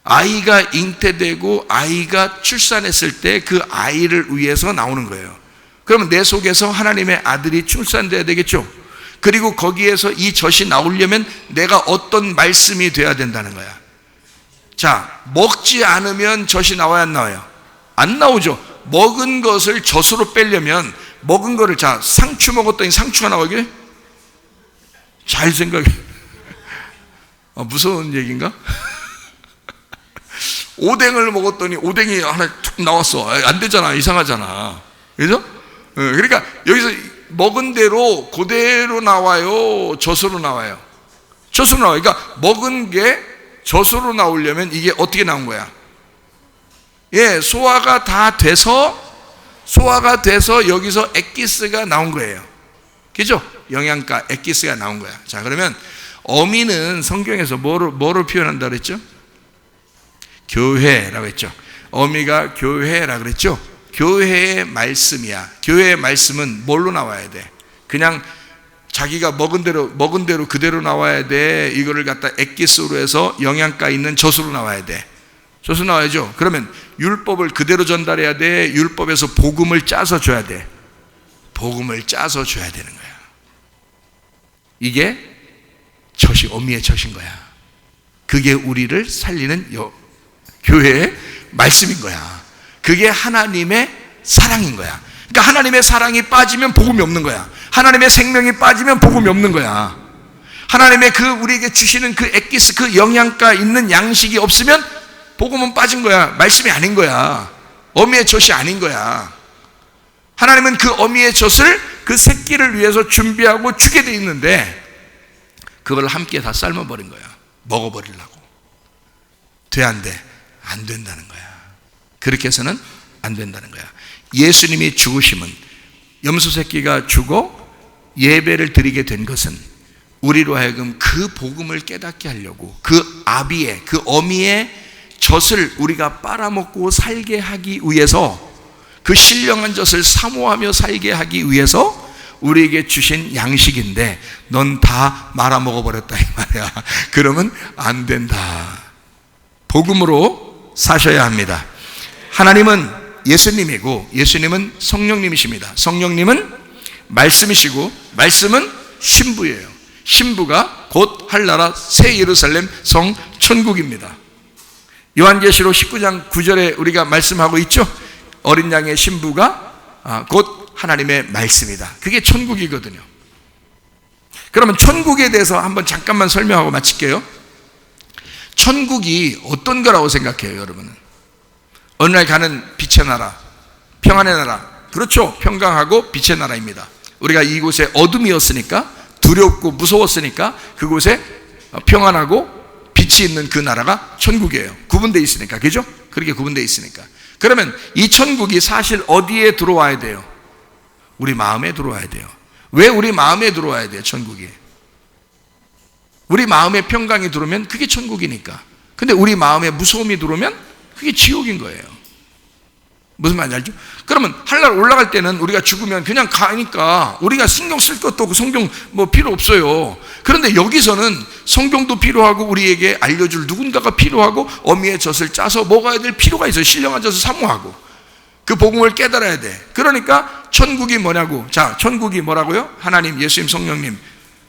아이가 잉태되고 아이가 출산했을 때 그 아이를 위해서 나오는 거예요. 그러면 내 속에서 하나님의 아들이 출산돼야 되겠죠. 그리고 거기에서 이 젖이 나오려면 내가 어떤 말씀이 돼야 된다는 거야. 자, 먹지 않으면 젖이 나와야 안 나와요? 안 나오죠. 먹은 것을 젖으로 빼려면 먹은 거를, 자, 상추 먹었더니 상추가 나오게? 잘 생각해. 무서운 얘기인가? 오뎅을 먹었더니 오뎅이 하나 툭 나왔어. 안 되잖아. 이상하잖아. 그죠? 그러니까 여기서 먹은 대로 그대로 나와요, 젖으로 나와요? 젖으로 나와요. 그러니까 먹은 게 젖으로 나오려면 이게 어떻게 나온 거야? 소화가 다 돼서 여기서 엑기스가 나온 거예요. 그죠? 영양가, 엑기스가 나온 거야. 자, 그러면 어미는 성경에서 뭐로 표현한다 그랬죠? 교회라고 했죠. 어미가 교회라고 그랬죠. 교회의 말씀이야. 교회의 말씀은 뭘로 나와야 돼? 그냥 자기가 먹은 대로 그대로 나와야 돼? 이거를 갖다 엑기스로 해서 영양가 있는 젖으로 나와야 돼? 젖으로 나와야죠. 그러면 율법을 그대로 전달해야 돼? 율법에서 복음을 짜서 줘야 돼? 복음을 짜서 줘야 되는 거야. 이게 젖이 어미의 젖인 거야. 그게 우리를 살리는 교회의 말씀인 거야. 그게 하나님의 사랑인 거야. 그러니까 하나님의 사랑이 빠지면 복음이 없는 거야. 하나님의 생명이 빠지면 복음이 없는 거야. 하나님의 우리에게 주시는 그 엑기스, 그 영양가 있는 양식이 없으면 복음은 빠진 거야. 말씀이 아닌 거야. 어미의 젖이 아닌 거야. 하나님은 그 어미의 젖을 그 새끼를 위해서 준비하고 주게 돼 있는데 그걸 함께 다 삶아버린 거야. 먹어버리려고. 돼, 안 돼? 안 된다는 거야. 그렇게 해서는 안 된다는 거야. 예수님이 죽으심은, 염소 새끼가 죽어 예배를 드리게 된 것은 우리로 하여금 그 복음을 깨닫게 하려고, 그 아비의, 그 어미의 젖을 우리가 빨아먹고 살게 하기 위해서, 그 신령한 젖을 사모하며 살게 하기 위해서 우리에게 주신 양식인데 넌 다 말아먹어버렸다 이 말이야. 그러면 안 된다. 복음으로 사셔야 합니다. 하나님은 예수님이고 예수님은 성령님이십니다. 성령님은 말씀이시고 말씀은 신부예요. 신부가 곧 할나라 새 예루살렘 성 천국입니다. 요한계시록 19장 9절에 우리가 말씀하고 있죠. 어린 양의 신부가 곧 하나님의 말씀이다. 그게 천국이거든요. 그러면 천국에 대해서 한번 잠깐만 설명하고 마칠게요. 천국이 어떤 거라고 생각해요, 여러분은? 어느 날 가는 빛의 나라, 평안의 나라. 그렇죠. 평강하고 빛의 나라입니다. 우리가 이곳에 어둠이었으니까, 두렵고 무서웠으니까 그곳에 평안하고 빛이 있는 그 나라가 천국이에요. 구분되어 있으니까. 그죠? 그렇게 구분되어 있으니까. 그러면 이 천국이 사실 어디에 들어와야 돼요? 우리 마음에 들어와야 돼요. 왜 우리 마음에 들어와야 돼요, 천국이? 우리 마음에 평강이 들어오면 그게 천국이니까. 근데 우리 마음에 무서움이 들어오면 그게 지옥인 거예요. 무슨 말인지 알죠? 그러면 하늘나라 올라갈 때는 우리가 죽으면 그냥 가니까 우리가 신경 쓸 것도 없고 성경 필요 없어요. 그런데 여기서는 성경도 필요하고 우리에게 알려줄 누군가가 필요하고 어미의 젖을 짜서 먹어야 될 필요가 있어요. 신령한 젖을 사모하고 그 복음을 깨달아야 돼. 그러니까 천국이 뭐냐고. 자, 천국이 뭐라고요? 하나님, 예수님, 성령님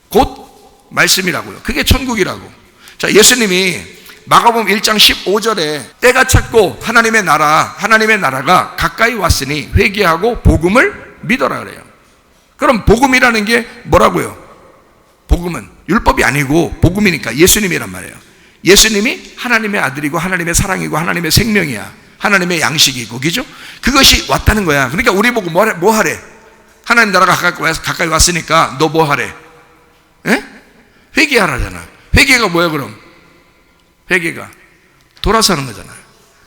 곧 말씀이라고요. 그게 천국이라고. 자, 예수님이 마가복음 1장 15절에 때가 찼고 하나님의 나라가 가까이 왔으니 회개하고 복음을 믿어라 그래요. 그럼 복음이라는 게 뭐라고요? 복음은 율법이 아니고 복음이니까 예수님이란 말이에요. 예수님이 하나님의 아들이고 하나님의 사랑이고 하나님의 생명이야. 하나님의 양식이고, 그죠? 그것이 왔다는 거야. 그러니까 우리 보고 뭐 하래? 하나님 나라가 가까이 왔으니까 너 뭐 하래? 회개하라잖아. 회개가 뭐야 그럼? 회개가 돌아서는 거잖아.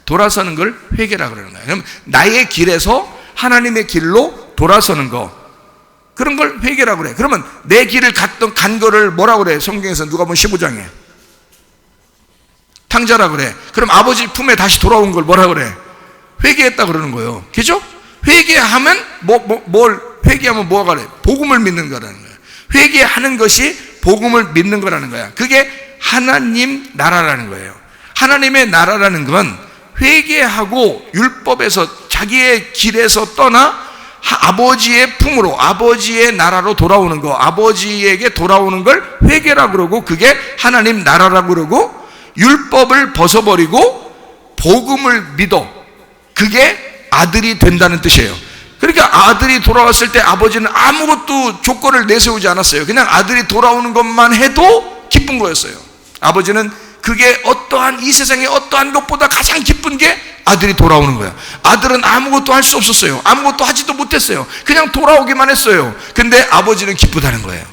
돌아서는 걸 회개라 그러는 거야. 그럼 나의 길에서 하나님의 길로 돌아서는 거, 그런 걸 회개라 그래. 그러면 내 길을 간 거를 뭐라 그래? 성경에서 누가복음 15장에 탕자라 그래. 그럼 아버지 품에 다시 돌아온 걸 뭐라 그래? 회개했다 그러는 거예요. 그죠? 회개하면 뭘 회개하면 뭐가 그래? 복음을 믿는 거라는 거야. 회개하는 것이 복음을 믿는 거라는 거야. 그게 하나님 나라라는 거예요. 하나님의 나라라는 건 회개하고 율법에서 자기의 길에서 떠나 아버지의 품으로, 아버지의 나라로 돌아오는 거, 아버지에게 돌아오는 걸 회개라고 그러고, 그게 하나님 나라라고 그러고, 율법을 벗어버리고 복음을 믿어. 그게 아들이 된다는 뜻이에요. 그러니까 아들이 돌아왔을 때 아버지는 아무것도 조건을 내세우지 않았어요. 그냥 아들이 돌아오는 것만 해도 기쁜 거였어요. 아버지는 그게 어떠한 이 세상의 어떠한 것보다 가장 기쁜 게 아들이 돌아오는 거야. 아들은 아무것도 할 수 없었어요. 아무것도 하지도 못했어요. 그냥 돌아오기만 했어요. 근데 아버지는 기쁘다는 거예요.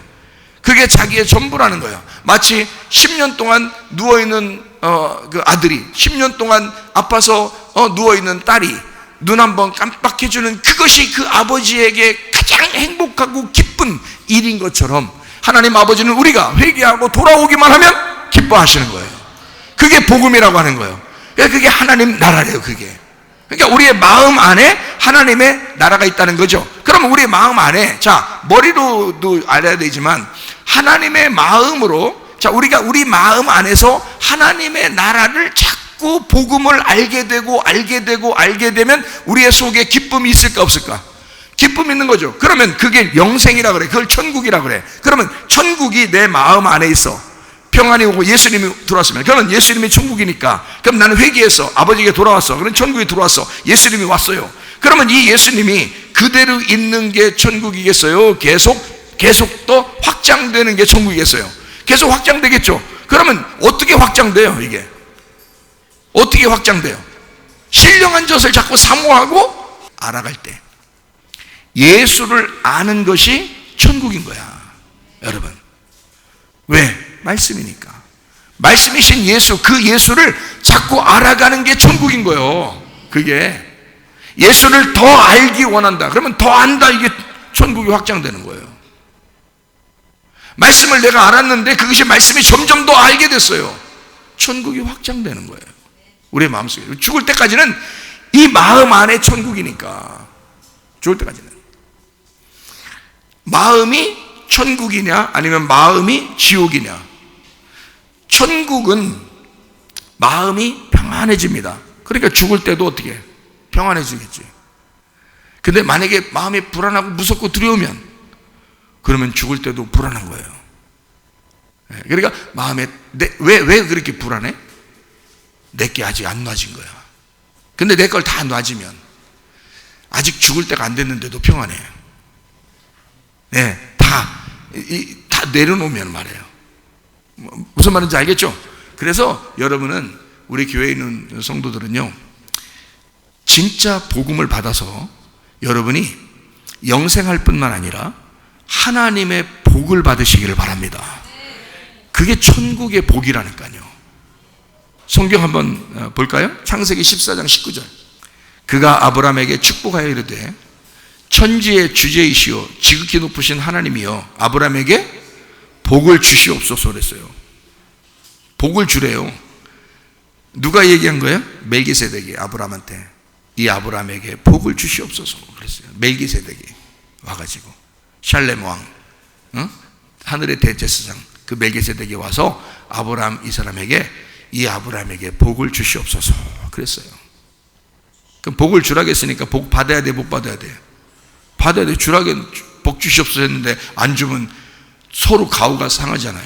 그게 자기의 전부라는 거예요. 마치 10년 동안 누워있는 그 아들이 10년 동안 아파서 누워있는 딸이 눈 한번 깜빡해주는 그것이 그 아버지에게 가장 행복하고 기쁜 일인 것처럼 하나님 아버지는 우리가 회개하고 돌아오기만 하면 기뻐하시는 거예요. 그게 복음이라고 하는 거예요. 그게 하나님 나라래요. 그게. 그러니까 우리의 마음 안에 하나님의 나라가 있다는 거죠. 그러면 우리의 마음 안에, 자, 머리로도 알아야 되지만 하나님의 마음으로, 자, 우리가 우리 마음 안에서 하나님의 나라를 자꾸 복음을 알게 되면 우리의 속에 기쁨이 있을까 없을까? 기쁨이 있는 거죠. 그러면 그게 영생이라 그래. 그걸 천국이라 그래. 그러면 천국이 내 마음 안에 있어. 평안이 오고 예수님이 들어왔으면, 그러면 예수님이 천국이니까, 그럼 나는 회개했어. 아버지에게 돌아왔어. 그럼 천국에 들어왔어. 예수님이 왔어요. 그러면 이 예수님이 그대로 있는 게 천국이겠어요? 계속 또 확장되는 게 천국이겠어요? 계속 확장되겠죠. 그러면 어떻게 확장돼요? 이게 어떻게 확장돼요? 신령한 젖을 자꾸 사모하고 알아갈 때 예수를 아는 것이 천국인 거야. 여러분, 왜? 말씀이니까. 말씀이신 예수, 그 예수를 자꾸 알아가는 게 천국인 거예요. 그게 예수를 더 알기 원한다. 그러면 더 안다. 이게 천국이 확장되는 거예요. 말씀을 내가 알았는데 그것이 말씀이 점점 더 알게 됐어요. 천국이 확장되는 거예요. 우리의 마음속에. 죽을 때까지는 이 마음 안에 천국이니까. 죽을 때까지는. 마음이 천국이냐 아니면 마음이 지옥이냐. 천국은 마음이 평안해집니다. 그러니까 죽을 때도 어떻게 평안해지겠지. 근데 만약에 마음이 불안하고 무섭고 두려우면 그러면 죽을 때도 불안한 거예요. 그러니까 마음에 왜 그렇게 불안해? 내게 아직 안 놔진 거야. 근데 내 걸 다 놔지면 아직 죽을 때가 안 됐는데도 평안해요. 네, 다 내려놓으면 말이에요. 무슨 말인지 알겠죠? 그래서 여러분은, 우리 교회에 있는 성도들은요, 진짜 복음을 받아서 여러분이 영생할 뿐만 아니라 하나님의 복을 받으시기를 바랍니다. 그게 천국의 복이라니까요. 성경 한번 볼까요? 창세기 14장 19절. 그가 아브라함에게 축복하여 이르되 천지의 주제이시오 지극히 높으신 하나님이여 아브라함에게 복을 주시옵소서 그랬어요. 복을 주래요. 누가 얘기한 거예요? 멜기세덱이 아브라함한테 이 아브라함에게 복을 주시옵소서 그랬어요. 멜기세덱이 와가지고 샬렘 왕, 하늘의 대제사장 그 멜기세덱이 와서 아브라함 이 아브라함에게 복을 주시옵소서 그랬어요. 그럼 복을 주라고 했으니까 복 받아야 돼, 못 받아야 돼? 받아야 돼. 주라고 복 주시옵소서 했는데 안 주면 서로 가오가 상하잖아요.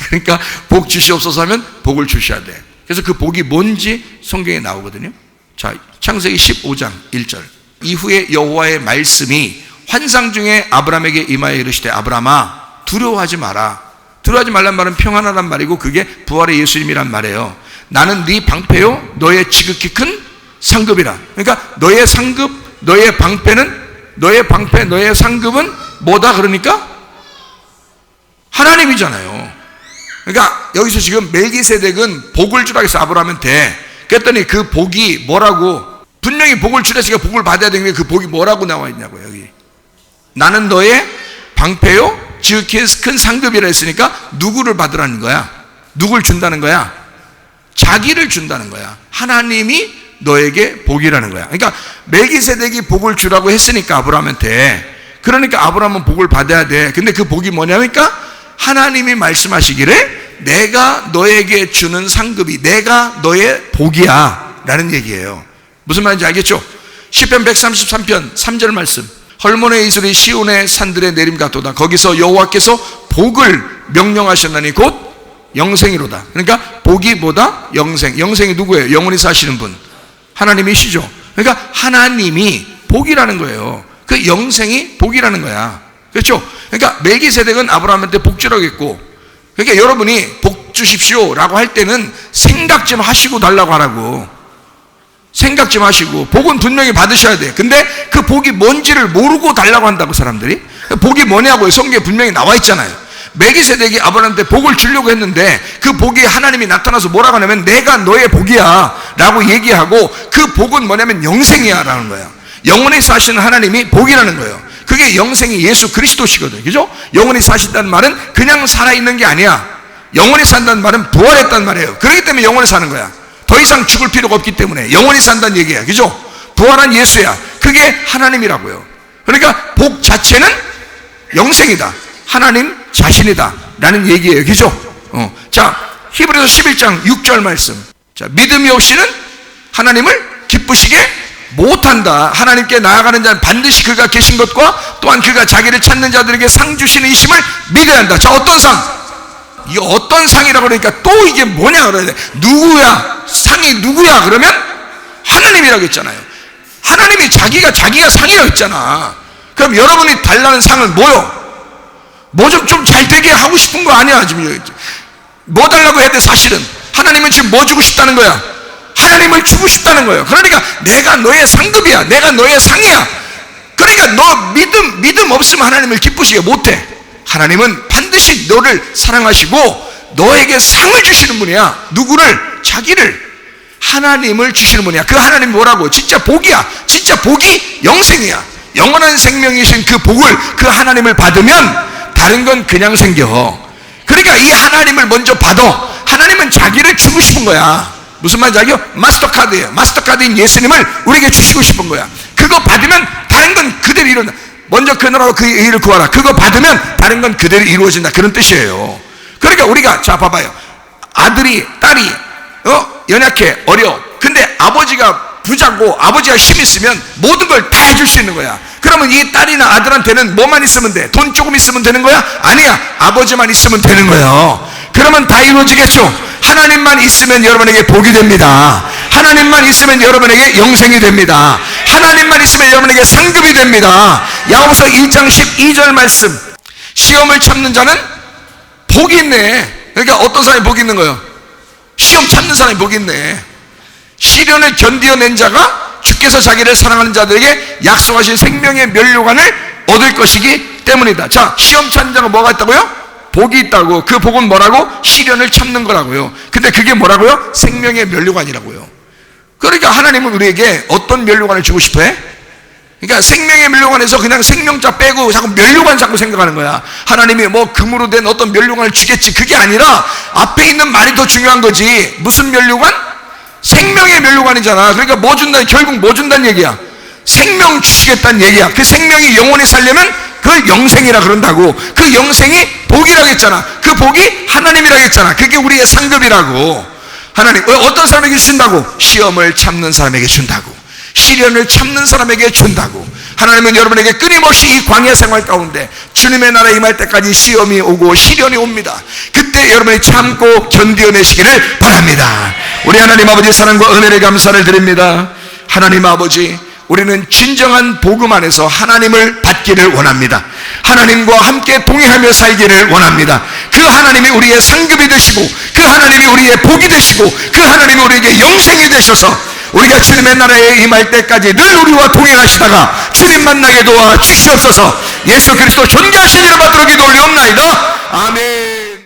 그러니까 복 주시옵소서 하면 복을 주셔야 돼. 그래서 그 복이 뭔지 성경에 나오거든요. 자, 창세기 15장 1절. 이후에 여호와의 말씀이 환상 중에 아브라함에게 임하여 이르시되 아브라함아 두려워하지 마라. 두려워하지 말란 말은 평안하란 말이고 그게 부활의 예수님이란 말이에요. 나는 네 방패요 너의 지극히 큰 상급이라. 그러니까 너의 상급, 너의 방패는, 너의 방패, 너의 상급은 뭐다? 그러니까 하나님이잖아요. 그러니까 여기서 지금 멜기세덱은 복을 주라고 해서 아브라함한테, 그랬더니 그 복이 뭐라고, 분명히 복을 주랬으니까 복을 받아야 되는 게 그 복이 뭐라고 나와 있냐고요. 여기 나는 너의 방패요 지극히 큰 상급이라 했으니까 누구를 받으라는 거야? 누굴 준다는 거야? 자기를 준다는 거야. 하나님이 너에게 복이라는 거야. 그러니까 멜기세덱이 복을 주라고 했으니까 아브라함한테, 그러니까 아브라함은 복을 받아야 돼. 근데 그 복이 뭐냐니까 하나님이 말씀하시기를 내가 너에게 주는 상급이 내가 너의 복이야 라는 얘기예요. 무슨 말인지 알겠죠? 시편 133편 3절 말씀. 헐몬의 이슬이 시온의 산들에 내림 같도다. 거기서 여호와께서 복을 명령하셨나니 곧 영생이로다. 그러니까 복이 뭐다? 영생. 영생이 누구예요? 영원히 사시는 분 하나님이시죠. 그러니까 하나님이 복이라는 거예요. 그 영생이 복이라는 거야. 그렇죠? 그러니까 멜기세덱은 아브라함한테 복 주라고 했고, 그러니까 여러분이 복 주십시오 라고 할 때는 생각 좀 하시고 달라고 하라고. 생각 좀 하시고. 복은 분명히 받으셔야 돼. 근데 그 복이 뭔지를 모르고 달라고 한다고, 사람들이. 복이 뭐냐고요. 성경에 분명히 나와 있잖아요. 멜기세덱이 아브라함한테 복을 주려고 했는데 그 복이 하나님이 나타나서 뭐라고 하냐면 내가 너의 복이야 라고 얘기하고, 그 복은 뭐냐면 영생이야 라는 거야. 영원히 사시는 하나님이 복이라는 거예요. 그게 영생이 예수 그리스도시거든. 그죠? 영원히 사신다는 말은 그냥 살아있는 게 아니야. 영원히 산다는 말은 부활했다는 말이에요. 그렇기 때문에 영원히 사는 거야. 더 이상 죽을 필요가 없기 때문에 영원히 산다는 얘기야. 그죠? 부활한 예수야. 그게 하나님이라고요. 그러니까 복 자체는 영생이다. 하나님 자신이다 라는 얘기예요. 그죠? 자, 히브리서 11장 6절 말씀. 자, 믿음이 없이는 하나님을 기쁘시게 못한다. 하나님께 나아가는 자는 반드시 그가 계신 것과 또한 그가 자기를 찾는 자들에게 상 주시는 이심을 믿어야 한다. 자, 어떤 상? 이게 어떤 상이라고 그러니까 또 이게 뭐냐 그래야 돼. 누구야? 상이 누구야? 그러면 하나님이라고 했잖아요. 하나님이 자기가 상이라고 했잖아. 그럼 여러분이 달라는 상은 뭐요? 뭐 좀 잘 되게 하고 싶은 거 아니야 지금. 뭐 달라고 해야 돼? 사실은 하나님은 지금 뭐 주고 싶다는 거야? 하나님을 주고 싶다는 거예요. 그러니까 내가 너의 상급이야. 내가 너의 상이야. 그러니까 너 믿음 없으면 하나님을 기쁘시게 못해. 하나님은 반드시 너를 사랑하시고 너에게 상을 주시는 분이야. 누구를? 자기를, 하나님을 주시는 분이야. 그 하나님이 뭐라고? 진짜 복이야. 진짜 복이 영생이야. 영원한 생명이신 그 복을, 그 하나님을 받으면 다른 건 그냥 생겨. 그러니까 이 하나님을 먼저 받아. 하나님은 자기를 주고 싶은 거야. 무슨 말인지 알죠? 마스터카드예요. 마스터카드인 예수님을 우리에게 주시고 싶은 거야. 그거 받으면 다른 건 그대로 일어나. 먼저 그 나라와 그 의를 구하라. 그거 받으면 다른 건 그대로 이루어진다. 그런 뜻이에요. 그러니까 우리가, 자 봐봐요. 아들이, 딸이 연약해, 어려워. 근데 아버지가 부자고 아버지가 힘 있으면 모든 걸 다 해줄 수 있는 거야. 그러면 이 딸이나 아들한테는 뭐만 있으면 돼? 돈 조금 있으면 되는 거야? 아니야. 아버지만 있으면 되는 거예요. 그러면 다 이루어지겠죠? 하나님만 있으면 여러분에게 복이 됩니다. 하나님만 있으면 여러분에게 영생이 됩니다. 하나님만 있으면 여러분에게 상급이 됩니다. 야고보서 1장 12절 말씀. 시험을 참는 자는 복이 있네. 그러니까 어떤 사람이 복이 있는 거예요? 시험 참는 사람이 복이 있네. 시련을 견디어낸 자가 주께서 자기를 사랑하는 자들에게 약속하신 생명의 면류관을 얻을 것이기 때문이다. 자, 시험 참는 자가 뭐가 있다고요? 복이 있다고. 그 복은 뭐라고? 시련을 참는 거라고요. 근데 그게 뭐라고요? 생명의 면류관이라고요. 그러니까 하나님은 우리에게 어떤 면류관을 주고 싶어 해? 그러니까 생명의 면류관에서 그냥 생명자 빼고 자꾸 면류관 자꾸 생각하는 거야. 하나님이 뭐 금으로 된 어떤 면류관을 주겠지. 그게 아니라 앞에 있는 말이 더 중요한 거지. 무슨 면류관? 생명의 면류관이잖아. 그러니까 뭐 준다? 결국 뭐 준다는 얘기야? 생명 주시겠다는 얘기야. 그 생명이 영원히 살려면 그걸 영생이라 그런다고. 그 영생이 복이라고 했잖아. 그 복이 하나님이라고 했잖아. 그게 우리의 상급이라고. 하나님 어떤 사람에게 주신다고? 시험을 참는 사람에게 준다고. 시련을 참는 사람에게 준다고. 하나님은 여러분에게 끊임없이 이 광야 생활 가운데 주님의 나라에 임할 때까지 시험이 오고 시련이 옵니다. 그때 여러분이 참고 견디어내시기를 바랍니다. 우리 하나님 아버지의 사랑과 은혜를 감사를 드립니다. 하나님 아버지, 우리는 진정한 복음 안에서 하나님을 받기를 원합니다. 하나님과 함께 동행하며 살기를 원합니다. 그 하나님이 우리의 상급이 되시고, 그 하나님이 우리의 복이 되시고, 그 하나님이 우리에게 영생이 되셔서 우리가 주님의 나라에 임할 때까지 늘 우리와 동행하시다가 주님 만나게 도와 주시옵소서. 예수 그리스도 존귀하신 이름 받들어 기도 올리옵나이다. 아멘.